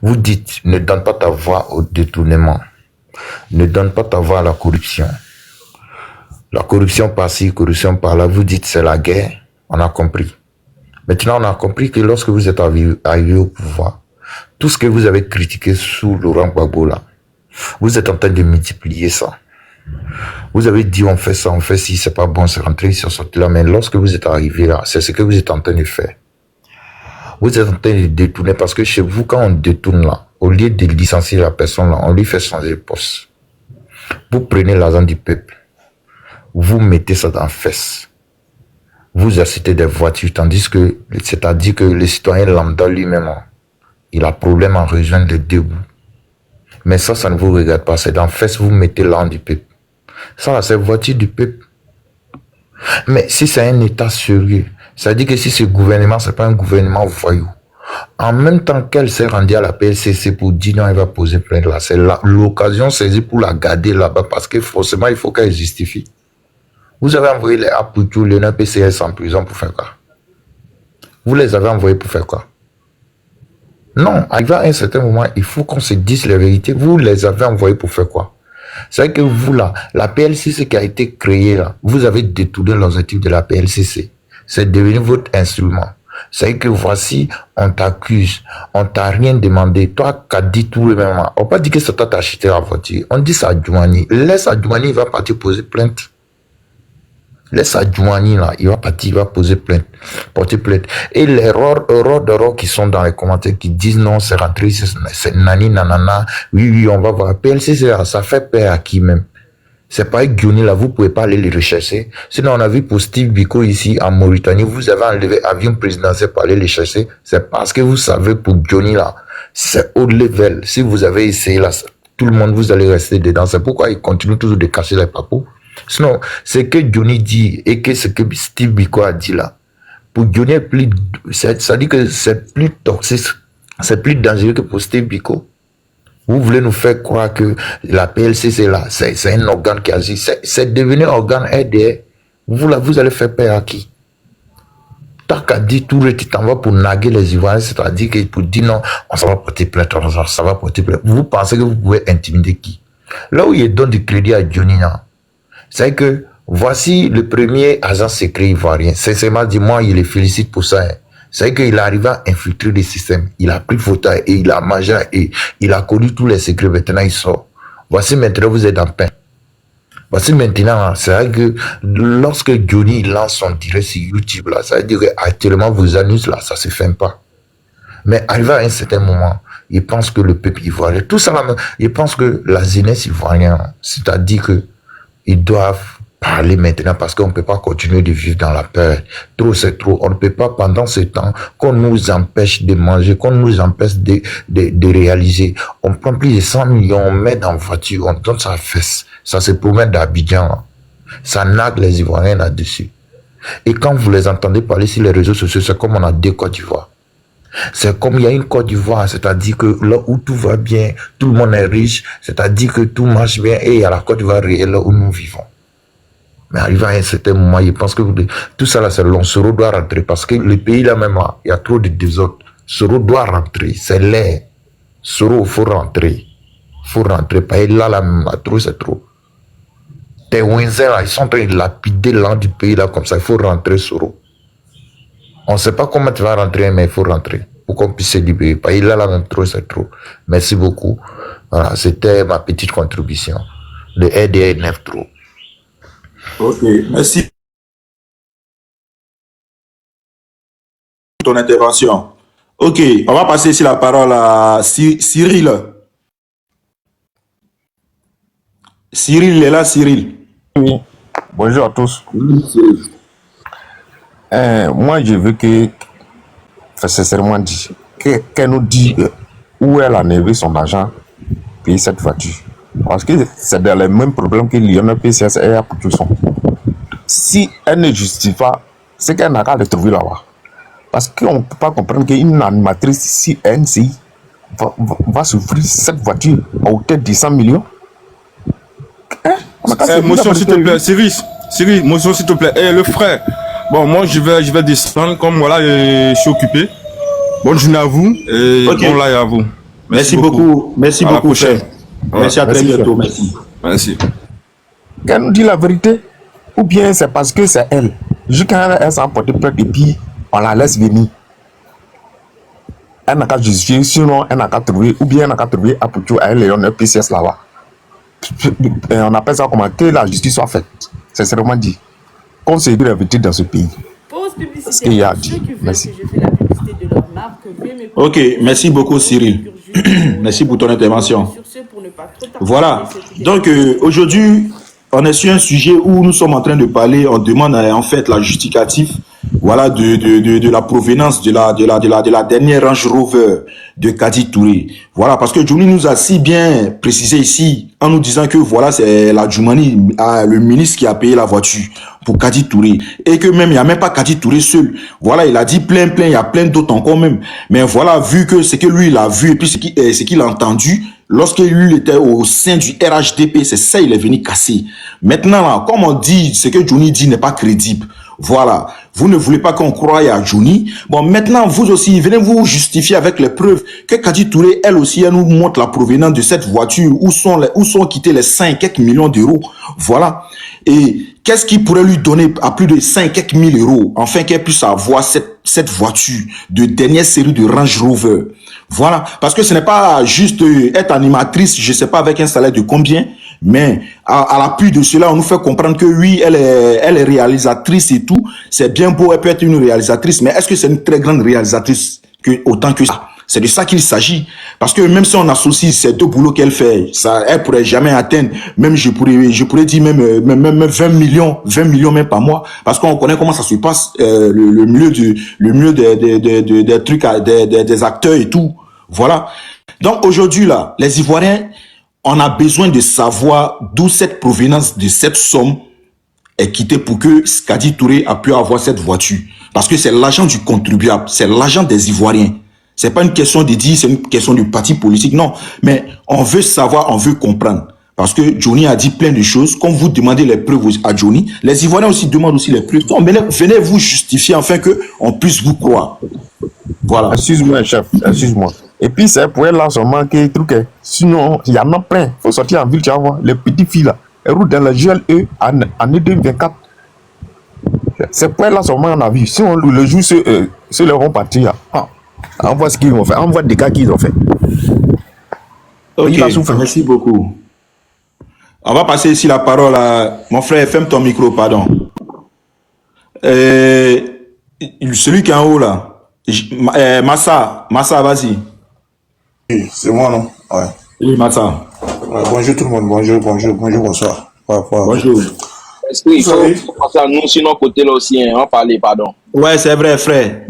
Vous dites, ne donne pas ta voix au détournement. Ne donne pas ta voix à la corruption. La corruption par-ci, corruption par-là. Vous dites, c'est la guerre. On a compris. Maintenant, on a compris que lorsque vous êtes arrivé au pouvoir, tout ce que vous avez critiqué sous Laurent Gbagbo, là, vous êtes en train de multiplier ça. Vous avez dit on fait ça, on fait ci, c'est pas bon, c'est rentré, c'est sorti là. Mais lorsque vous êtes arrivé là, c'est ce que vous êtes en train de faire. Vous êtes en train de détourner parce que chez vous, quand on détourne là, au lieu de licencier la personne là, on lui fait changer de poste. Vous prenez l'argent du peuple, vous mettez ça dans la fesse. Vous achetez des voitures, tandis que, c'est-à-dire que le citoyen lambda lui-même, il a problème à rejoindre les deux bouts. Mais ça ne vous regarde pas. C'est dans fesse, vous mettez l'argent du peuple. Ça, là, c'est voiture du peuple. Mais si c'est un État sérieux, ça veut dire que si ce gouvernement, c'est pas un gouvernement voyou, en même temps qu'elle s'est rendue à la PLCC pour dire non, elle va poser plainte là, c'est l'occasion saisie pour la garder là-bas parce que forcément, il faut qu'elle justifie. Vous avez envoyé les Aputu, les PCS en prison pour faire quoi? Vous les avez envoyés pour faire quoi? Non, arrivé à un certain moment, il faut qu'on se dise la vérité. Vous les avez envoyés pour faire quoi? C'est vrai que vous là, la PLCC qui a été créée là, vous avez détourné l'objectif de la PLCC. C'est devenu votre instrument. C'est vrai que voici, on t'accuse, on t'a rien demandé. Toi, qu'a dit tout le même. On va pas dire que c'est toi t'as acheté la voiture. On dit ça à Djouani. Laisse à Djouani, il va partir poser plainte. Laisse à Djouani là, il va partir, il va poser plainte, porter plainte. Et les erreurs qui sont dans les commentaires qui disent non, c'est rentré, c'est nani, nanana, oui, on va voir. PLC, ça fait peur à qui même? C'est pas avec Djouani là, vous pouvez pas aller les rechercher. Sinon, on a vu pour Steve Biko ici, en Mauritanie, vous avez enlevé avion présidentiel pour aller les chercher. C'est parce que vous savez pour Djouani là, c'est haut level. Si vous avez essayé là, tout le monde, vous allez rester dedans. C'est pourquoi il continue toujours de cacher les papous. Sinon, ce que Johnny dit et que ce que Steve Biko a dit là, pour Johnny, ça dit que c'est plus toxique, c'est plus dangereux que pour Steve Biko. Vous voulez nous faire croire que la PLC, c'est là, c'est un organe qui agit, c'est devenu un organe RDR. Vous allez faire peur à qui? Tant qu'à dire tout, tu t'en vas pour naguer les Ivoiriens, c'est-à-dire que pour dire non, on s'en va porter plainte, ça va porter plainte. Vous pensez que vous pouvez intimider qui? Là où il donne du crédit à Johnny, c'est que voici le premier agent secret ivoirien. Sincèrement dit, moi, il les félicite pour ça. C'est qu'il arrive à infiltrer les systèmes. Il a pris photo et il a mangé et il a connu tous les secrets. Maintenant, il sort. Voici maintenant, vous êtes en paix. Voici maintenant, c'est vrai que lorsque Johnny lance son direct sur YouTube, là, ça veut dire qu'actuellement, vos annonces, là, ça se fait pas. Mais arrivé à un certain moment, il pense que le peuple ivoirien, tout ça, là, il pense que la jeunesse ivoirienne, c'est-à-dire que ils doivent parler maintenant parce qu'on ne peut pas continuer de vivre dans la peur. Trop, c'est trop. On ne peut pas, pendant ce temps, qu'on nous empêche de manger, qu'on nous empêche de réaliser. On prend plus de 100 millions, on met dans la voiture, on donne sa fesse. Ça se promène d'Abidjan. Ça nague les Ivoiriens là-dessus. Et quand vous les entendez parler sur les réseaux sociaux, c'est comme on a deux Côte d'Ivoire. C'est comme il y a une Côte d'Ivoire, c'est-à-dire que là où tout va bien, tout le monde est riche, c'est-à-dire que tout marche bien, et il y a la Côte d'Ivoire réelle là où nous vivons. Mais arrivé à un certain moment, je pense que tout ça là, c'est long. Soro doit rentrer parce que le pays là même, il y a trop de désordre. Soro doit rentrer, c'est l'air. Soro, il faut rentrer. Il faut rentrer, parce que là même, trop c'est trop. Tes Windsor là, ils sont en train de lapider l'an du pays là comme ça, il faut rentrer Soro. On ne sait pas comment tu vas rentrer, mais il faut rentrer pour qu'on puisse se libérer. Parce que là, même trop, c'est trop. Merci beaucoup. Voilà, c'était ma petite contribution. Le RDR 9 trop. Ok, merci. ton intervention. Ok, on va passer ici la parole à Cyril. Cyril est là, Cyril. Oui, bonjour à tous. Moi, je veux que, enfin, sincèrement dit, qu'elle nous dit où elle a enlevé son argent pour payer cette voiture. Parce que c'est dans les mêmes problèmes que Lionel PCS et Apoutou. Si elle ne justifie pas, c'est qu'elle n'a qu'à le trouver là-bas. Parce qu'on ne peut pas comprendre qu'une animatrice ici, NCI, va s'offrir cette voiture à hauteur de 100 millions. Motion, s'il te plaît, Cyril, motion, s'il te plaît. Le frère, bon, moi, je vais descendre, comme voilà, je suis occupé. Bonne journée à vous, et Ok. bon live à vous. Merci beaucoup. Merci À la beaucoup, prochaine. frère. Merci, à très Merci, bientôt. frère. Merci. Merci. Qu'elle nous dit la vérité, ou bien c'est parce que c'est elle. Jusqu'à elle s'est emportée plainte et puis on la laisse venir. Elle n'a qu'à justifier, sinon elle n'a qu'à trouver, ou bien elle n'a qu'à trouver à Poutou, à elle et on a PCS là-bas. On appelle ça comment que la justice soit faite. C'est seulement dit. Qu'on se dit la vérité dans ce pays. Pause Ce publicité. qu'il y a Pour dit. ceux qui veulent Merci. que je fais la publicité de leur marque, veuillez m'écouter. Ok, merci beaucoup, Cyril. Merci pour ton intervention. Sur ce, pour ne pas trop tarder, Voilà. cette Donc, aujourd'hui, on est sur un sujet où nous sommes en train de parler, on demande en fait la justificatif, voilà, de la provenance de la dernière Range Rover de Kadi Touré. Voilà, parce que Johnny nous a si bien précisé ici, en nous disant que voilà, c'est la Djoumani, le ministre qui a payé la voiture pour Kadi Touré. Et que même, il n'y a même pas Kadi Touré seul. Voilà, il a dit plein, il y a plein d'autres encore même. Mais voilà, vu que c'est que lui, il a vu, et puis ce qu'il a entendu, lorsque lui était au sein du RHDP, c'est ça, il est venu casser. Maintenant, là, comme on dit, ce que Johnny dit n'est pas crédible. Voilà. Vous ne voulez pas qu'on croie à Johnny. Bon, maintenant, vous aussi, venez vous justifier avec les preuves que Kadi Touré, elle aussi, elle nous montre la provenance de cette voiture, où sont quittés les 5 quelques millions d'euros. Voilà. Et qu'est-ce qui pourrait lui donner à plus de 5 quelques mille euros, afin qu'elle puisse avoir cette voiture de dernière série de Range Rover. Voilà. Parce que ce n'est pas juste être animatrice, je sais pas avec un salaire de combien, mais à l'appui de cela, on nous fait comprendre que oui, elle est réalisatrice et tout. C'est bien beau, elle peut être une réalisatrice, mais est-ce que c'est une très grande réalisatrice autant que ça? C'est de ça qu'il s'agit. Parce que même si on associe ces deux boulots qu'elle fait, ça, elle pourrait jamais atteindre, même je pourrais dire même 20 millions même par mois. Parce qu'on connaît comment ça se passe, le milieu des trucs, des acteurs et tout. Voilà. Donc aujourd'hui là, les Ivoiriens, on a besoin de savoir d'où cette provenance de cette somme est quittée pour que Kadi Touré a pu avoir cette voiture. Parce que c'est l'argent du contribuable, c'est l'argent des Ivoiriens. C'est pas une question de dire, c'est une question du parti politique, non. Mais on veut savoir, on veut comprendre. Parce que Johnny a dit plein de choses. Quand vous demandez les preuves à Johnny, les Ivoiriens aussi demandent aussi les preuves. Donc, venez vous justifier afin que on puisse vous croire. Voilà. Excuse-moi, chef, excuse-moi. Et puis, c'est pour elle là seulement que truc est. Sinon, il y en a plein. Il faut sortir en ville, tu vas voir. Les petites filles là, elles roulent dans la GLE en année 2024. C'est pour elle là seulement on a vu. Si on le jour, ceux-là vont partir là. Ah, on voit ce qu'ils vont faire. On voit des cas qu'ils ont fait. Ok, Il a souffert. merci beaucoup. On va passer ici la parole à mon frère. Ferme ton micro, pardon. Celui qui est en haut là. Massa, vas-y. Oui, c'est moi, non? Ouais. Oui, Massa. Ouais, bonjour tout le monde, bonjour, bonsoir. Bonjour. Est-ce qu'il faut passer à nous, sinon côté là aussi, hein, on parlait, pardon. Ouais, c'est vrai, frère.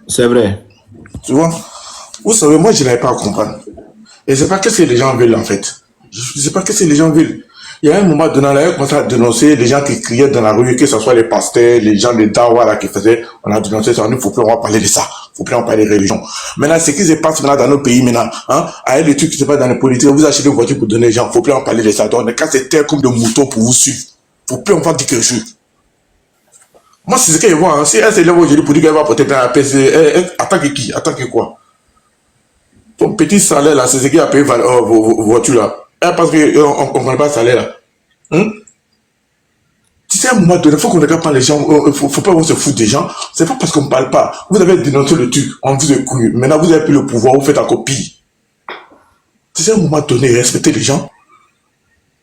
C'est vrai. Tu vois, vous savez, moi, je n'arrive pas à comprendre. Et je ne sais pas qu'est-ce que les gens veulent, en fait. Je ne sais pas qu'est-ce que les gens veulent. Il y a un moment donné, là, on a commencé à dénoncer les gens qui criaient dans la rue, que ce soit les pasteurs, les gens de Dawa, là, qui faisaient, on a dénoncé ça, il faut plus, on va parler de ça. Faut plus en parler de religion. Maintenant, ce qui se passe maintenant dans nos pays, maintenant, hein, avec les trucs qui se passent dans les politiques, vous achetez une voiture pour donner aux gens, faut plus en parler de ça. Donc, on est cassé terre comme de moutons pour vous suivre. Faut plus en faire dire quelque chose. Moi, c'est ce que je vois, hein. Si elle s'est lève aujourd'hui pour dire qu'elle va porter dans la PC, attends que qui? Attends que quoi? Ton petit salaire, là, c'est ce qui a payé vos voitures, là. Parce qu'on ne connaît pas le salaire, là. Hein? Tu sais, à un moment donné, il faut qu'on regarde pas les gens, faut pas qu'on se foute des gens. C'est pas parce qu'on ne parle pas. Vous avez dénoncé le truc, on vous a cru. Maintenant, vous avez plus le pouvoir, vous faites encore pire. Tu sais, à un moment donné, respectez les gens.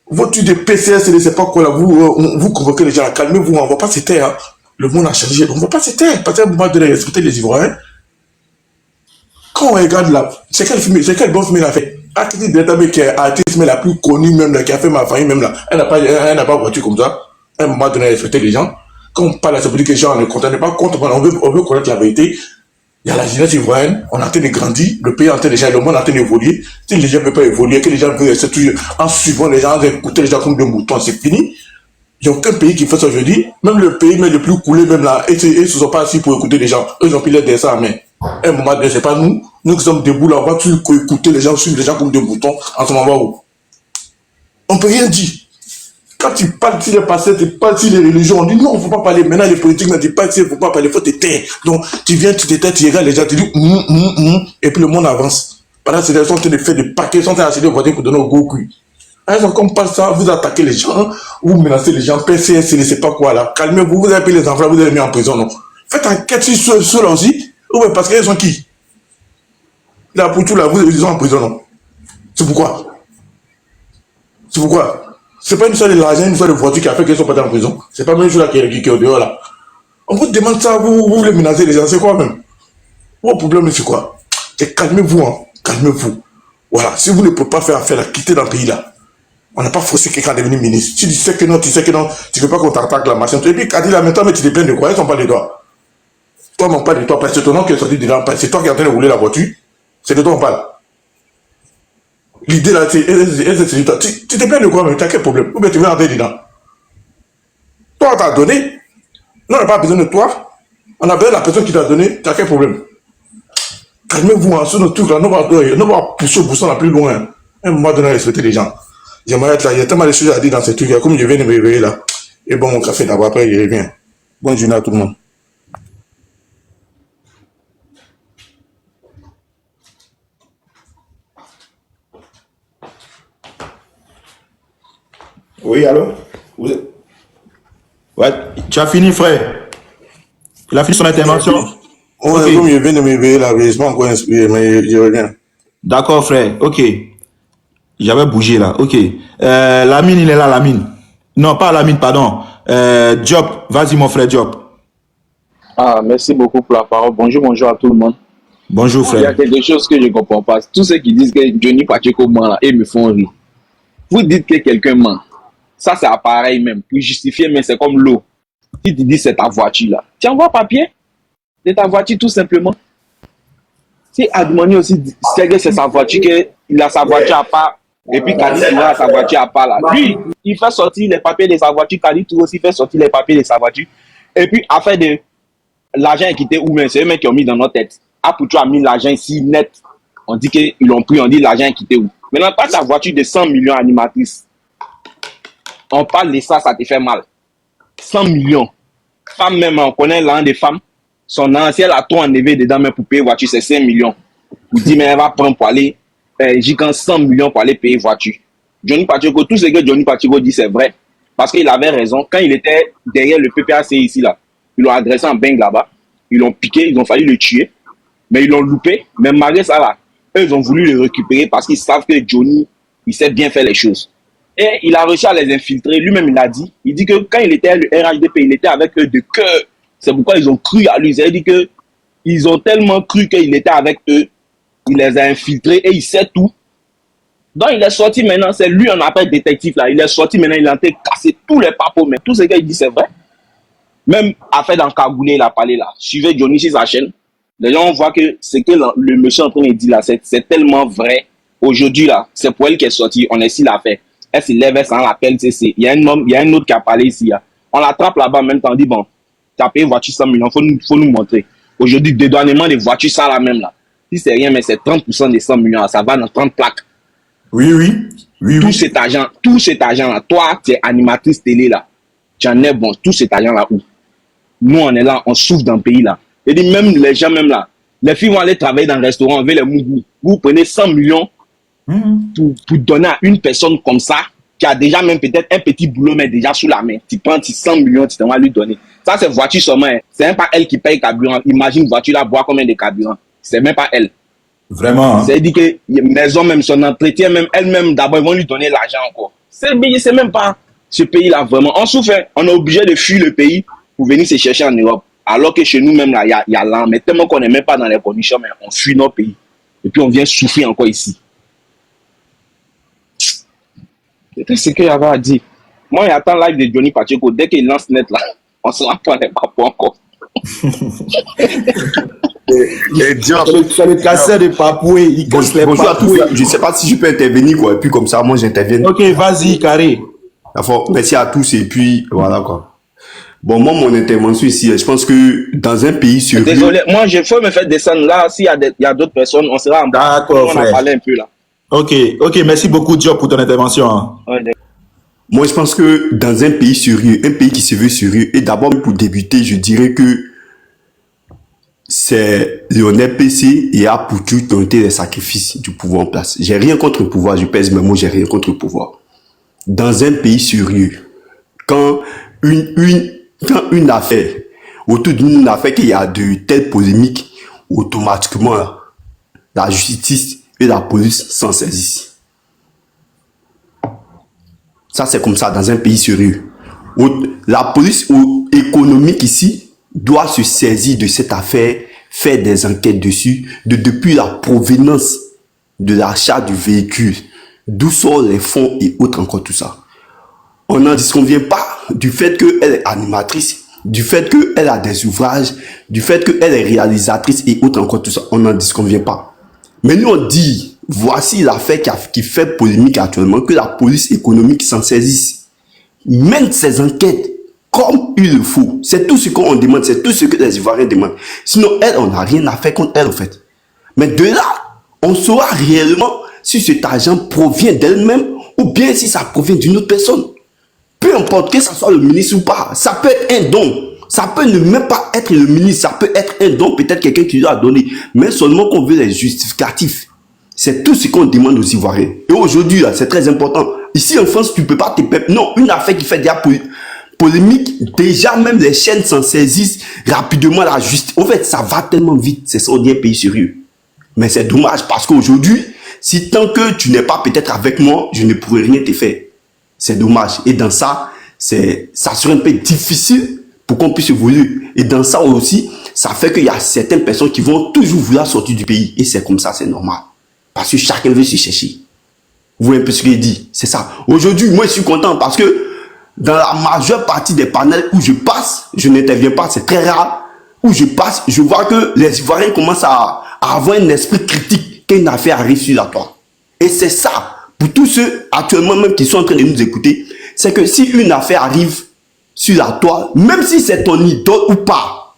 Votre truc de PCS, c'est pas quoi là, vous convoquez les gens, calmez-vous, on va pas se taire. Hein. Le monde a changé. On ne va pas se taire. Parce qu'à un moment donné, respecter les Ivoiriens. Quand on regarde là, c'est quel bon film il a fait? Akiti Deltabe qui est artiste, mais la plus connue même, là, qui a fait ma famille même là. Elle n'a pas voiture comme ça. À un moment donné, respecter les gens. Quand on parle à ça veut dire que les gens ne contentent pas compte. On veut connaître la vérité. Il y a la jeunesse ivoirienne, on est en train de grandir, le pays est en train de changer, le monde est en train d'évoluer. Si les gens ne veulent pas évoluer, que les gens veulent rester toujours en suivant les gens, en écouter les gens comme des moutons, c'est fini. Il n'y a aucun pays qui fait ça aujourd'hui. Même le pays même le plus coulé, même là, ils ne se sont pas assis pour écouter les gens. Eux, ils ont pris leur dessin en main. À un moment donné, c'est pas nous. Nous qui sommes debout là, on va toujours écouter les gens, suivre les gens comme des moutons en ce moment où. On ne peut rien dire. Quand tu parles sur les pasteurs, tu parles sur les religions, on dit non, il ne faut pas parler. Maintenant, les politiques, tu parles sur il ne faut pas parler, il faut te taire. Donc, tu viens, tu te tais, tu regardes les gens, tu dis et puis le monde avance. Pendant que ces gens sont en train de faire des paquets, sont en train d'acheter des voitures pour donner au gros cul. Alors, comme par ça, vous attaquez les gens, vous menacez les gens, PCS, je ne sais pas quoi là. Calmez-vous, vous avez pris les enfants, vous avez mis en prison, non. Faites enquête sur ceux-là aussi. Ouais, parce qu'ils sont qui? Là, pour tout là, ils sont en prison, non. C'est pourquoi? C'est pourquoi? C'est pas une histoire de l'argent, une histoire de voiture qui a fait qu'ils sont pas en prison. C'est pas même chose là qui est au dehors là. On vous demande ça, vous voulez menacer les gens, c'est quoi même? Votre problème c'est quoi? Et calmez-vous, hein. Calmez-vous. Voilà, si vous ne pouvez pas faire affaire là, quittez dans le pays là. On n'a pas forcé quelqu'un à devenir ministre. Si tu sais que non, tu sais que non, tu ne veux pas qu'on t'attaque la machine. Et puis, Kadi là, maintenant, mais tu te plains de quoi? Ils sont pas les doigts. Toi, on parle de toi, parce que c'est ton nom qui est sorti dedans. C'est toi qui es en train de rouler la voiture. C'est de toi on parle. L'idée là, c'est toi. Tu te plains de quoi, mais tu as quel problème? Ou bien tu veux entrer dedans? Toi, on t'a donné. Nous, on n'a pas besoin de toi. On a besoin de la personne qui t'a donné. Tu as quel problème? Calmez-vous, hein, sur nos trucs là. Nous, on va pousser au bousson la plus loin. Hein. À un moment donné, respecter les gens. J'aimerais être là. Il y a tellement de choses à dire dans ces trucs là. Comme je viens de me réveiller là. Et bon, mon café d'abord, après, je reviens. Bonne journée à tout le monde. Oui, allô? Ouais, tu as fini, frère. Il a fini son intervention. Ouais, okay. Comme je viens de me réveiller là, je ne suis pas encore inspiré, mais je reviens. D'accord, frère, ok. J'avais bougé là, ok. Lamine, il est là, Lamine. Non, pas Lamine, pardon. Diop, vas-y mon frère Diop. Ah, merci beaucoup pour la parole. Bonjour à tout le monde. Bonjour, frère. Il y a quelque chose que je ne comprends pas. Tous ceux qui disent que Johnny Pacheco ment là, ils me font rire. Vous dites que quelqu'un ment. Ça, c'est pareil même. Pour justifier, mais c'est comme l'eau. Si tu dis c'est ta voiture là, tu envoies papier. C'est ta voiture tout simplement. Si Admoni aussi sait que c'est sa voiture, qu'il a sa voiture à part, et puis Kadi Touré a sa voiture à part là. Lui, il fait sortir les papiers de sa voiture, Kadi Touré aussi fait sortir les papiers de sa voiture. Et puis, afin de l'argent est quitté où même, c'est eux-mêmes qui ont mis dans notre tête. Apoutou a mis l'argent ici net. On dit qu'ils l'ont pris, on dit l'argent est quitté où. Maintenant, pas ta voiture de 100 millions animatrices. On parle de ça, ça te fait mal. 100 millions. Femme même, on connaît l'un des femmes. Son ancien a tout enlevé dedans, mais pour payer voiture, c'est 5 millions. Vous dites, mais elle va prendre pour aller, j'y gagne 100 millions pour aller payer voiture. Johnny Pacheco, tout ce que Johnny Pacheco dit, c'est vrai. Parce qu'il avait raison. Quand il était derrière le PPAC ici, là, ils l'ont adressé en bang là-bas. Ils l'ont piqué, ils ont failli le tuer. Mais ils l'ont loupé. Mais malgré ça, là, eux, ils ont voulu le récupérer parce qu'ils savent que Johnny, il sait bien faire les choses. Et il a réussi à les infiltrer. Lui-même, il a dit. Il dit que quand il était à le RHDP, il était avec eux de cœur. C'est pourquoi ils ont cru à lui. Il a dit que ils ont tellement cru qu'il était avec eux. Il les a infiltrés et il sait tout. Donc, il est sorti maintenant. C'est lui, on appelle détective là. Il est sorti maintenant. Il a été cassé tous les papos. Mais tout ce qu'il dit, c'est vrai. Même affaire dans Kagoulé, il a parlé là. Suivez Johnny sur sa chaîne. Les gens voient que ce que le monsieur est en train de dire là, c'est tellement vrai. Aujourd'hui là, c'est pour elle qui est sortie. On est ici l'a fait. Elle se lève, elle s'en rappelle. Il y a un autre qui a parlé ici. Là. On l'attrape là-bas en même temps. On dit bon, tu as payé voiture 100 millions. Faut nous montrer. Aujourd'hui, dédouanement des voitures, ça là même là. Si c'est rien, mais c'est 30% des 100 millions. Là, ça va dans 30 plaques. Oui. Tout cet argent là. Toi, tu es animatrice télé là. Tu en es bon. Tout cet argent là où? Nous, on est là, on souffre dans le pays là. Et dit même les gens même là, les filles vont aller travailler dans le restaurant avec les mougous. Vous prenez 100 millions pour donner à une personne comme ça, qui a déjà même peut-être un petit boulot, mais déjà sous la main. Tu prends 100 millions, tu vas lui donner. Ça, c'est voiture seulement. Hein. C'est même pas elle qui paye le carburant. Imagine voiture là, boire combien de carburant. C'est même pas elle. Vraiment. Hein? C'est-à-dire que maison même, son entretien même, elle-même, d'abord, ils vont lui donner l'argent encore. C'est même pas ce pays-là, vraiment. On souffre, on est obligé de fuir le pays pour venir se chercher en Europe. Alors que chez nous-mêmes, là, il y a l'arme. Mais tellement qu'on n'est même pas dans les conditions, mais on fuit nos pays. Et puis on vient souffrir encore ici. C'est ce qu'il y avait à dire. Moi, j'attends live de Johnny Pacheco. Dès qu'il lance net, là, on se rend pas les papous encore. C'est le casseur de papoué. Il casse les Bonjour à tous. papoués. Je ne sais pas si je peux intervenir, quoi. Et puis comme ça, moi, j'interviens. Ok, vas-y, carré. D'accord. Merci à tous. Et puis, voilà, quoi. Bon, moi, mon intervention ici, je pense que dans un pays sérieux... Désolé, moi, il faut me faire descendre là. S'il y a d'autres personnes, on sera en bas. D'accord, On frère. a parlé un peu là. Ok, merci beaucoup, Diop, pour ton intervention. Hein. Ouais, Moi, je pense que dans un pays sérieux, un pays qui se veut sérieux, et d'abord pour débuter, je dirais que c'est Lionel PC et Apoutou qui ont été les sacrifices du pouvoir en place. J'ai rien contre le pouvoir, je pèse mes mots, j'ai rien contre le pouvoir. Dans un pays sérieux, quand une affaire, autour d'une affaire qu'il y a de telles polémiques, automatiquement, la justice et la police s'en saisissent. Ça, c'est comme ça dans un pays sérieux. La police économique ici doit se saisir de cette affaire, faire des enquêtes dessus, depuis la provenance de l'achat du véhicule, d'où sortent les fonds et autres encore tout ça. On n'en disconvient pas du fait qu'elle est animatrice, du fait qu'elle a des ouvrages, du fait qu'elle est réalisatrice et autres encore tout ça. On n'en disconvient pas. Mais nous, on dit, voici l'affaire qui fait polémique actuellement, que la police économique s'en saisisse, mène ses enquêtes comme il le faut. C'est tout ce qu'on demande, c'est tout ce que les Ivoiriens demandent. Sinon, elle, on n'a rien à faire contre elle, en fait. Mais de là, on saura réellement si cet argent provient d'elle-même ou bien si ça provient d'une autre personne. Peu importe que ce soit le ministre ou pas, ça peut être un don. Ça peut ne même pas être le ministre, ça peut être un don, peut-être quelqu'un qui lui a donné. Mais seulement qu'on veut les justificatifs. C'est tout ce qu'on demande aux Ivoiriens. Et aujourd'hui, c'est très important. Ici en France, tu ne peux pas te permettre. Non, une affaire qui fait déjà polémique, déjà même les chaînes s'en saisissent rapidement la justice. En fait, ça va tellement vite. C'est ça, on dit un pays sérieux. Mais c'est dommage parce qu'aujourd'hui, si tant que tu n'es pas peut-être avec moi, je ne pourrai rien te faire. C'est dommage. Et dans ça, ça serait un peu difficile pour qu'on puisse évoluer. Et dans ça aussi, ça fait qu'il y a certaines personnes qui vont toujours vouloir sortir du pays. Et c'est comme ça, c'est normal. Parce que chacun veut se chercher. Vous voyez un peu ce qu'il dit. C'est ça. Aujourd'hui, moi, je suis content parce que dans la majeure partie des panels où je passe, je n'interviens pas, c'est très rare. Où je passe, je vois que les Ivoiriens commencent à avoir un esprit critique quand une affaire arrive sur la toile. Et c'est ça. Pour tous ceux actuellement même qui sont en train de nous écouter, c'est que si une affaire arrive sur la toile, même si c'est ton idole ou pas,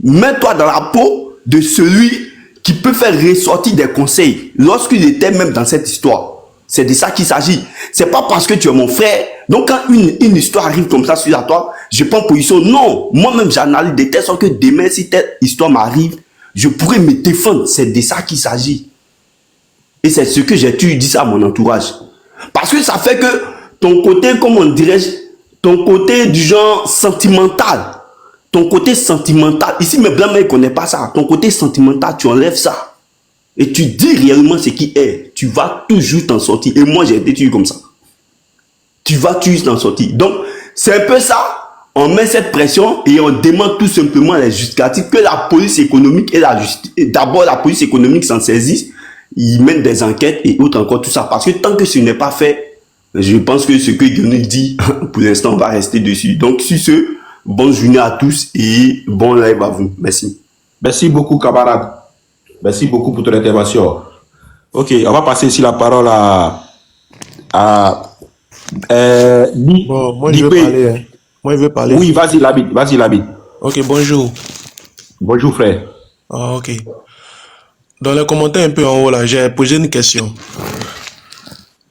mets-toi dans la peau de celui qui peut faire ressortir des conseils lorsqu'il était même dans cette histoire. C'est de ça qu'il s'agit. C'est pas parce que tu es mon frère. Donc quand une histoire arrive comme ça sur la toile, je prends position. Non, moi-même j'analyse de telle sorte que demain, si telle histoire m'arrive, je pourrais me défendre. C'est de ça qu'il s'agit. Et c'est ce que j'ai toujours dit ça à mon entourage. Parce que ça fait que ton côté, comment on dirait, ton côté du genre sentimental, ici mes blancs ne connaissent pas ça, ton côté sentimental, tu enlèves ça. Et tu dis réellement ce qui est, tu vas toujours t'en sortir. Et moi j'ai été toujours comme ça. Tu vas toujours t'en sortir. Donc c'est un peu ça, on met cette pression et on demande tout simplement les justificatifs que la police économique et d'abord la police économique s'en saisissent. Ils mènent des enquêtes et autres encore tout ça. Parce que tant que ce n'est pas fait, je pense que ce que Guillaume dit, pour l'instant, on va rester dessus. Donc, sur ce, bonne journée à tous et bon live à vous. Merci. Merci beaucoup, camarade. Merci beaucoup pour ton intervention. Ok, on va passer ici la parole à Bon, moi, je veux parler. Hein. Moi, je veux parler. Oui, vas-y, Labid. Vas-y, Labid. Ok, bonjour. Bonjour, frère. Ah, ok. Dans les commentaires un peu en haut, là, j'ai posé une question.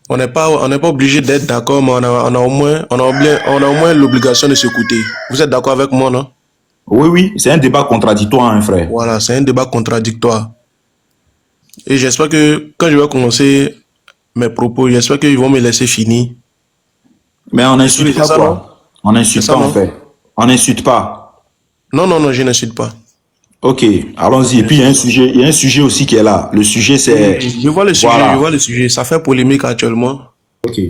On n'est pas obligé d'être d'accord, mais on a au moins l'obligation de s'écouter. Vous êtes d'accord avec moi, non? Oui, c'est un débat contradictoire, hein, frère. Voilà, c'est un débat contradictoire. Et j'espère que quand je vais commencer mes propos, j'espère qu'ils vont me laisser finir. Mais on n'insulte pas, quoi. On n'insulte pas, en fait. On n'insulte pas. Non, je n'insulte pas. Ok, allons-y. Et puis, il y a un sujet aussi qui est là. Le sujet, c'est... Je vois le sujet, voilà. Je vois le sujet. Ça fait polémique actuellement. Ok.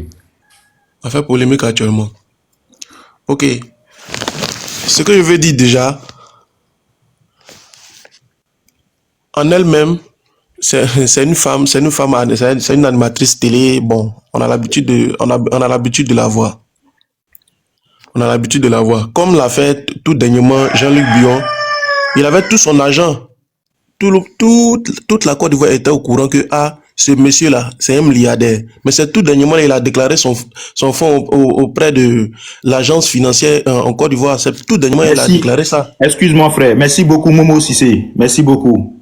Ça fait polémique actuellement. Ok. ce que je veux dire déjà, en elle-même, c'est une femme, c'est une animatrice télé. Bon, on a l'habitude on a l'habitude de la voir. On a l'habitude de la voir. Comme l'a fait tout dernièrement Jean-Luc Bion, il avait tout son argent. Toute la Côte d'Ivoire était au courant que ce monsieur-là, c'est un milliardaire. Mais c'est tout dernièrement, il a déclaré son fonds auprès de l'agence financière en Côte d'Ivoire. C'est tout dernièrement, il a déclaré ça. Excuse-moi, frère. Merci beaucoup, Momo Sissé. Merci beaucoup.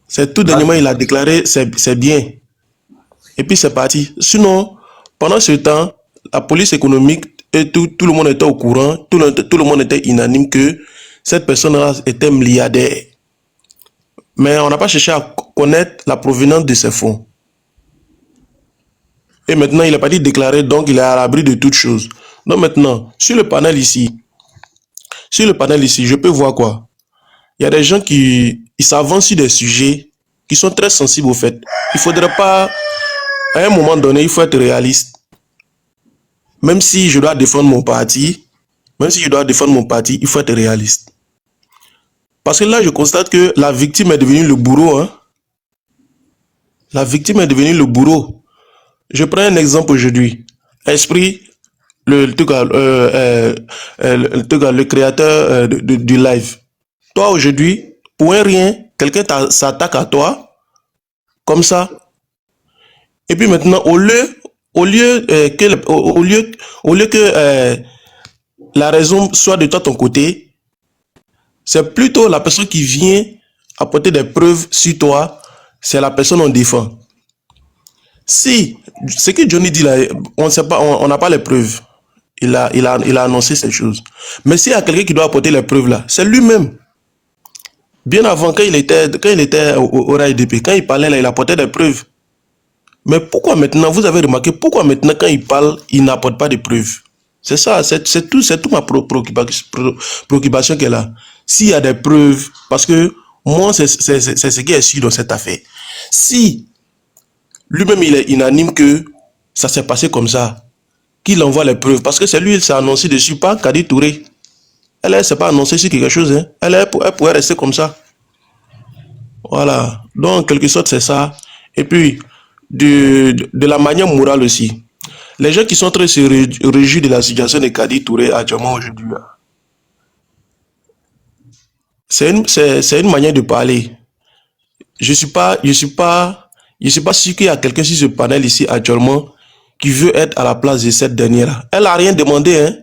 C'est tout dernièrement, il a déclaré, c'est bien. Et puis c'est parti. Sinon, pendant ce temps, la police économique et tout le monde était au courant, tout le monde était unanime que cette personne-là était milliardaire. Mais on n'a pas cherché à connaître la provenance de ces fonds. Et maintenant, il n'a pas dit déclaré, donc il est à l'abri de toutes choses. Donc maintenant, sur le panel ici, je peux voir quoi? Il y a des gens qui s'avancent sur des sujets qui sont très sensibles au fait. Il faudrait pas, à un moment donné, il faut être réaliste. Même si je dois défendre mon parti, il faut être réaliste. Parce que là, je constate que la victime est devenue le bourreau. Hein? La victime est devenue le bourreau. Je prends un exemple aujourd'hui. Esprit, le créateur du live. Toi, aujourd'hui, pour un rien, quelqu'un s'attaque à toi, comme ça. Et puis maintenant, au lieu que la raison soit de toi ton côté, c'est plutôt la personne qui vient apporter des preuves sur toi, c'est la personne qu'on défend. Si ce que Johnny dit là, on ne sait pas, on n'a pas les preuves. Il a annoncé ces choses. Mais s'il y a quelqu'un qui doit apporter les preuves là, c'est lui-même. Bien avant, quand il était au RAIDP, quand il parlait là, il apportait des preuves. Mais pourquoi maintenant, vous avez remarqué, pourquoi maintenant quand il parle, il n'apporte pas de preuves? C'est ça, c'est tout ma préoccupation qu'elle a. S'il y a des preuves, parce que moi, c'est ce qui est sûr dans cette affaire. Si lui-même, il est unanime que ça s'est passé comme ça, qu'il envoie les preuves, parce que c'est lui, il s'est annoncé dessus, pas Kadi Touré. Elle ne s'est pas annoncée sur quelque chose, hein. Elle pourrait rester comme ça. Voilà. Donc, en quelque sorte, c'est ça. Et puis, de la manière morale aussi. Les gens qui sont très se réjouissent de la situation de Kadi Touré actuellement aujourd'hui, c'est une manière de parler. Je suis pas sûr qu'il y a quelqu'un sur ce panel ici actuellement qui veut être à la place de cette dernière. Elle a rien demandé, hein.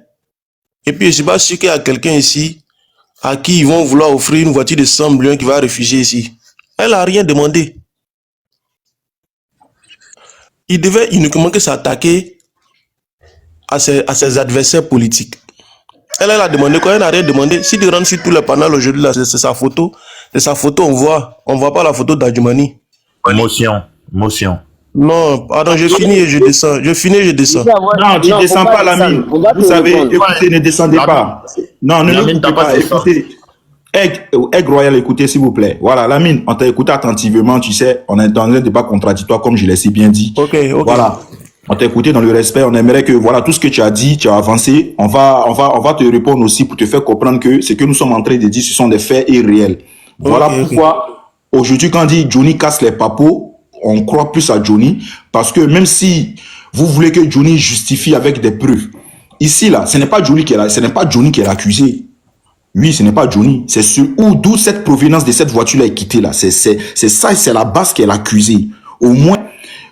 Et puis je suis pas sûr qu'il y a quelqu'un ici à qui ils vont vouloir offrir une voiture de 100 millions qui va réfugier ici. Elle a rien demandé. Il devait uniquement que s'attaquer à ses adversaires politiques. Elle a demandé quoi? Elle n'a rien demandé. Si tu rentres sur tous les panels aujourd'hui, là, c'est sa photo. C'est sa photo, on voit pas la photo d'Adjumani. Motion. Non, pardon, je finis et je descends. Non, tu ne descends pas, Lamine. Vous savez, écoutez, ne descendez pas. Non, ne l'écoutez pas. Écoutez. Aigle Royal, écoutez, s'il vous plaît. Voilà, Lamine, on t'a écouté attentivement, tu sais, on est dans un débat contradictoire, comme je l'ai si bien dit. Ok. Voilà. On t'a écouté dans le respect, on aimerait que, voilà, tout ce que tu as dit, tu as avancé. On va te répondre aussi pour te faire comprendre que ce que nous sommes en train de dire, ce sont des faits irréels. Voilà pourquoi, aujourd'hui, quand on dit Johnny casse les papos, on croit plus à Johnny, parce que même si vous voulez que Johnny justifie avec des preuves, ici, là, ce n'est pas Johnny qui est l'accusé. Oui, ce n'est pas Johnny. C'est d'où cette provenance de cette voiture-là est quittée, là. C'est ça, c'est la base qui est l'accusé. Au moins,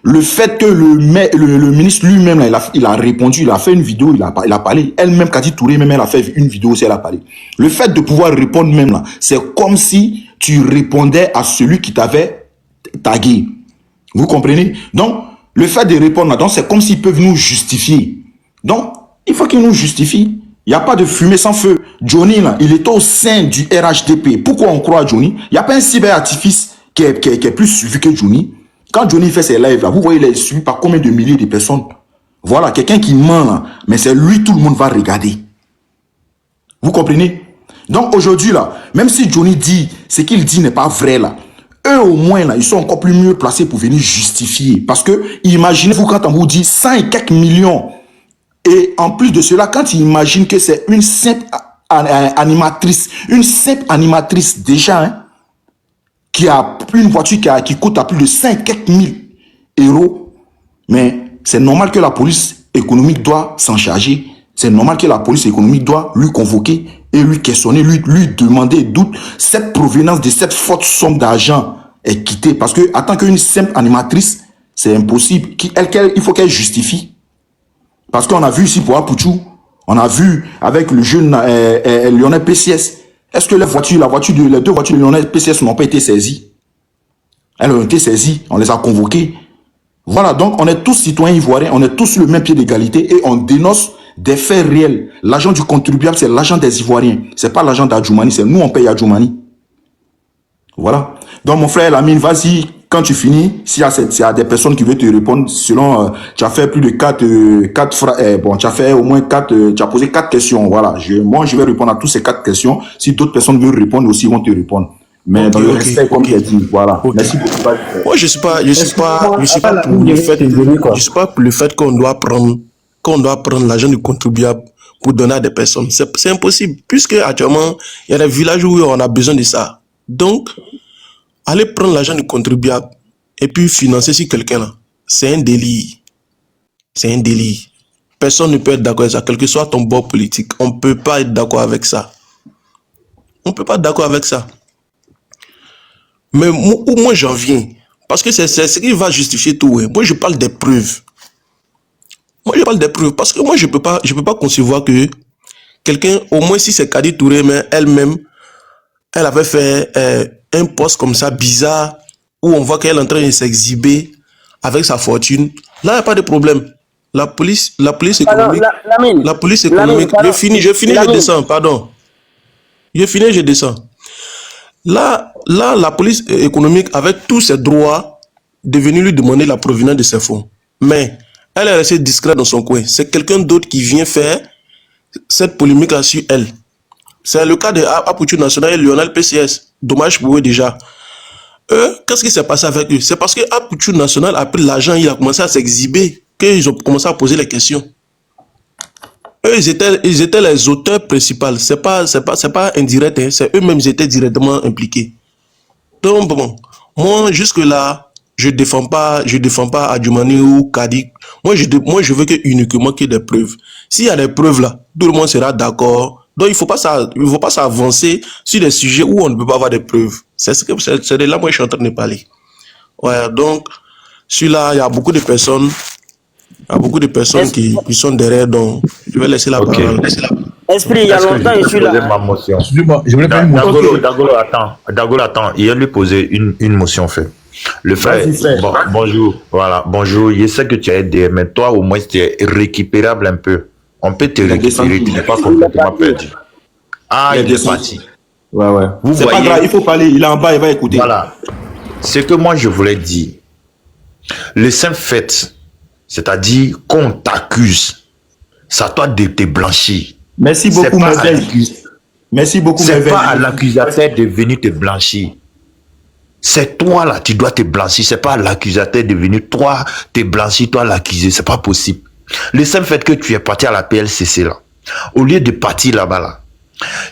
le fait que le ministre lui-même, il a répondu, il a fait une vidéo, il a parlé. Elle-même, Kadi Touré, même, elle a fait une vidéo aussi, elle a parlé. Le fait de pouvoir répondre même là, c'est comme si tu répondais à celui qui t'avait tagué. Vous comprenez? Donc, le fait de répondre là, donc c'est comme s'ils peuvent nous justifier. Donc, il faut qu'ils nous justifient. Il n'y a pas de fumée sans feu. Johnny, là, il est au sein du RHDP. Pourquoi on croit à Johnny? Il n'y a pas un cyberartifice qui est plus suivi que Johnny. Quand Johnny fait ses lives, là, vous voyez, il est suivi par combien de milliers de personnes. Voilà, quelqu'un qui ment, là, mais c'est lui, tout le monde va regarder. Vous comprenez? Donc aujourd'hui, là, même si Johnny dit, ce qu'il dit n'est pas vrai, là, eux au moins, là, ils sont encore plus mieux placés pour venir justifier. Parce que, imaginez-vous quand on vous dit 100 et quelques millions. Et en plus de cela, quand ils imaginent que c'est une simple animatrice, une simple animatrice déjà, hein, qui a une voiture qui coûte à plus de 5 000 euros, mais c'est normal que la police économique doit s'en charger. C'est normal que la police économique doit lui convoquer et lui questionner, lui demander d'où cette provenance de cette forte somme d'argent est quittée. Parce que, en tant qu'une simple animatrice, c'est impossible. Il faut qu'elle justifie. Parce qu'on a vu ici pour Apouchou, on a vu avec le jeune Lionel PCS. Est-ce que les deux voitures de Lionel PCS n'ont pas été saisies? Elles ont été saisies, on les a convoquées. Voilà, donc on est tous citoyens ivoiriens, on est tous sur le même pied d'égalité et on dénonce des faits réels. L'argent du contribuable, c'est l'argent des Ivoiriens. C'est pas l'argent d'Adjoumani, c'est nous on paye Adjoumani. Voilà. Donc mon frère Lamine, vas-y, quand tu finis, s'il y a des personnes qui veulent te répondre, selon, tu as fait plus de 4 bon, tu as fait au moins 4, tu as posé 4 questions, voilà. Moi, je vais répondre à toutes ces 4 questions. Si d'autres personnes veulent répondre aussi, ils vont te répondre. Mais dans le respect, comme tu as dit, voilà. Merci beaucoup. Moi, je suis pas pour le fait qu'on doit prendre l'argent du contribuable pour donner à des personnes. C'est impossible, puisque actuellement, il y a des villages où on a besoin de ça. Donc, aller prendre l'argent du contribuable et puis financer sur quelqu'un là, c'est un délit. C'est un délit. Personne ne peut être d'accord avec ça, quel que soit ton bord politique. On ne peut pas être d'accord avec ça. On ne peut pas être d'accord avec ça. Mais où moi j'en viens, parce que c'est ce qui va justifier tout. Moi je parle des preuves. Parce que moi je peux pas concevoir que quelqu'un, au moins si c'est Kadi Touré, mais elle-même, elle avait fait un poste comme ça bizarre où on voit qu'elle est en train de s'exhiber avec sa fortune. Là, il n'y a pas de problème. La police économique. La police économique. Je finis, je descends, pardon. Je descends. Là, la police économique, avec tous ses droits, de venir lui demander la provenance de ses fonds. Mais elle est restée discrète dans son coin. C'est quelqu'un d'autre qui vient faire cette polémique-là sur elle. C'est le cas de Apouchou National et Lionel PCS. Dommage pour eux déjà. Qu'est-ce qui s'est passé avec eux? C'est parce que Apouchou National a pris l'argent, il a commencé à s'exhiber, qu'ils ont commencé à poser les questions. Eux, ils étaient les auteurs principaux. C'est pas indirect, hein. C'est eux-mêmes qui étaient directement impliqués. Donc bon, moi jusque-là, je défends pas Adjoumani ou Kadi. Moi je veux uniquement qu'il y ait des preuves. S'il y a des preuves là, tout le monde sera d'accord. Donc il faut pas s'avancer sur des sujets où on ne peut pas avoir des preuves. C'est de là moi je suis en train de parler. Ouais, donc celui-là, il y a beaucoup de personnes qui sont derrière, donc je vais laisser la parole. Esprit, il y a longtemps, je suis là. Je voulais pas une motion. Dagolo, attends, il a lui posé une motion fait. Le frère, bonjour, voilà, bonjour, je sais que tu as aidé, mais toi au moins tu es récupérable un peu. On peut te récupérer, tu n'es pas complètement perdu. Ah, il est parti. Ouais. C'est pas grave, il faut parler, il est en bas, il va écouter. Voilà. Ce que moi je voulais dire, le simple fait, c'est-à-dire qu'on t'accuse, ça doit te blanchir. Merci beaucoup, Merveille. Merci beaucoup, Merveille. C'est pas à l'accusateur de venir te blanchir. C'est toi là, tu dois te blanchir. C'est pas à l'accusateur de venir toi te blanchir, toi l'accuser. C'est pas possible. Le simple fait que tu es parti à la PLCC là, au lieu de partir là-bas là,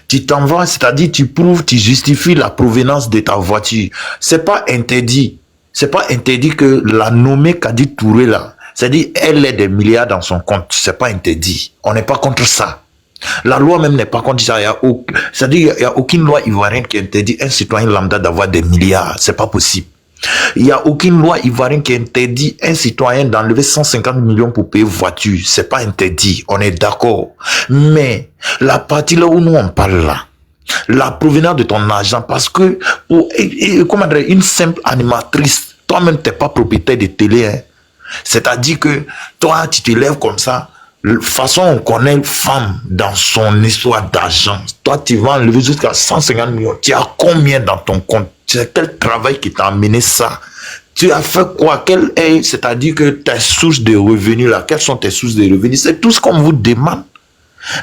tu t'en vas, c'est-à-dire tu prouves, tu justifies la provenance de ta voiture. C'est pas interdit. C'est pas interdit que la nommée Kadi Touré là, c'est-à-dire elle ait des milliards dans son compte. C'est pas interdit. On n'est pas contre ça. La loi même n'est pas contre ça. C'est-à-dire il n'y a aucune loi ivoirienne qui interdit un citoyen lambda d'avoir des milliards. C'est pas possible. Il n'y a aucune loi ivoirienne qui interdit un citoyen d'enlever 150 millions pour payer voiture. C'est pas interdit. On est d'accord. Mais la partie là où nous on parle là, la provenance de ton argent, parce que comment dire, une simple animatrice, toi-même t'es pas propriétaire de télé, hein. C'est-à-dire que toi tu te lèves comme ça. De toute façon, on connaît une femme dans son histoire d'argent. Toi, tu vas enlever jusqu'à 150 millions. Tu as combien dans ton compte? C'est quel travail qui t'a amené ça? Tu as fait quoi? C'est-à-dire que tes sources de revenus, là, quelles sont tes sources de revenus? C'est tout ce qu'on vous demande.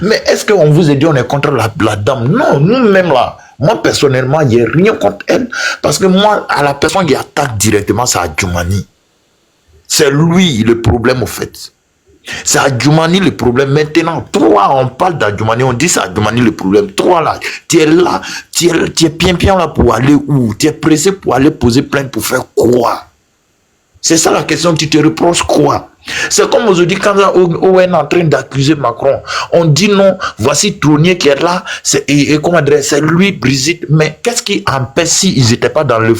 Mais est-ce qu'on vous a dit on est contre la dame? Non, nous-mêmes là, moi personnellement, il n'y a rien contre elle. Parce que moi, à la personne qui attaque directement, c'est Adjoumani. C'est lui le problème au fait. C'est Adjoumani le problème. Maintenant, toi, on parle d'Adjoumani, on dit c'est Adjoumani le problème. Toi, là, tu es là, tu es bien là pour aller où? Tu es pressé pour aller poser plainte pour faire quoi? C'est ça la question, tu te reproches quoi? C'est comme aujourd'hui quand on est en train d'accuser Macron. On dit non, voici Tronier qui est là, et comment dire, c'est lui, Brigitte. Mais qu'est-ce qui empêche s'ils n'étaient pas dans le...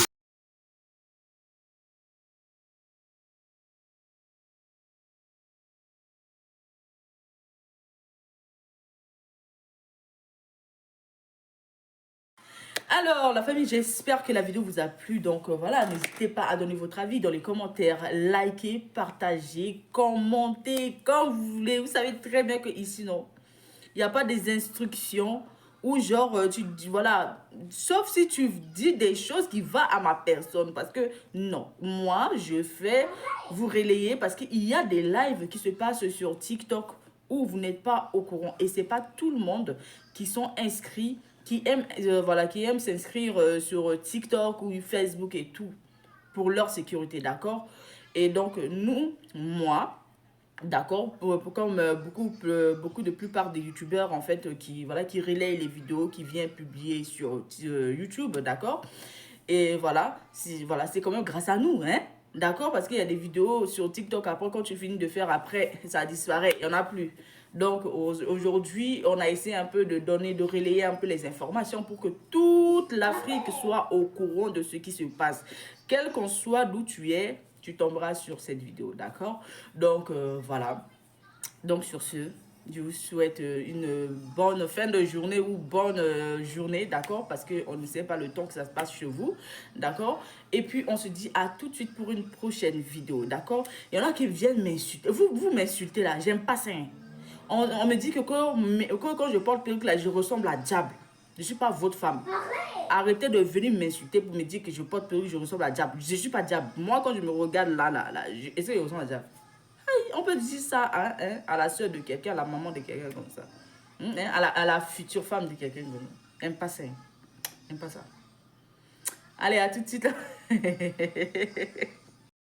Alors, la famille, j'espère que la vidéo vous a plu. Donc, voilà, n'hésitez pas à donner votre avis dans les commentaires. Likez, partagez, commentez quand vous voulez. Vous savez très bien que ici, non, il n'y a pas des instructions ou genre, tu dis, voilà, sauf si tu dis des choses qui vont à ma personne. Parce que, non, moi, je fais vous relayer parce qu'il y a des lives qui se passent sur TikTok où vous n'êtes pas au courant. Et c'est pas tout le monde qui sont inscrits, qui aiment voilà, qui aiment s'inscrire sur TikTok ou Facebook et tout pour leur sécurité, d'accord? Et donc, moi, d'accord, comme beaucoup de plupart des youtubeurs en fait qui relayent les vidéos qui viennent publier sur YouTube, d'accord? Et voilà, c'est quand même grâce à nous, hein? D'accord? Parce qu'il y a des vidéos sur TikTok, après, quand tu finis de faire, après, ça disparaît, il n'y en a plus. Donc, aujourd'hui, on a essayé un peu de relayer un peu les informations pour que toute l'Afrique soit au courant de ce qui se passe. Quel qu'on soit d'où tu es, tu tomberas sur cette vidéo, d'accord? Donc, voilà. Donc, sur ce, je vous souhaite une bonne fin de journée ou bonne journée, d'accord? Parce qu'on ne sait pas le temps que ça se passe chez vous, d'accord? Et puis, on se dit à tout de suite pour une prochaine vidéo, d'accord? Il y en a qui viennent m'insulter. Vous m'insultez là, j'aime pas ça. Hein. On me dit que quand je porte perruque là, je ressemble à Diable. Je ne suis pas votre femme. Arrêtez de venir m'insulter pour me dire que je porte perruque, je ressemble à Diable. Je ne suis pas Diable. Moi, quand je me regarde là, est-ce que je ressemble à Diable? On peut dire ça à la soeur de quelqu'un, à la maman de quelqu'un comme ça. À la future femme de quelqu'un comme ça. Aime pas ça. Aime pas ça. Allez, à tout de suite.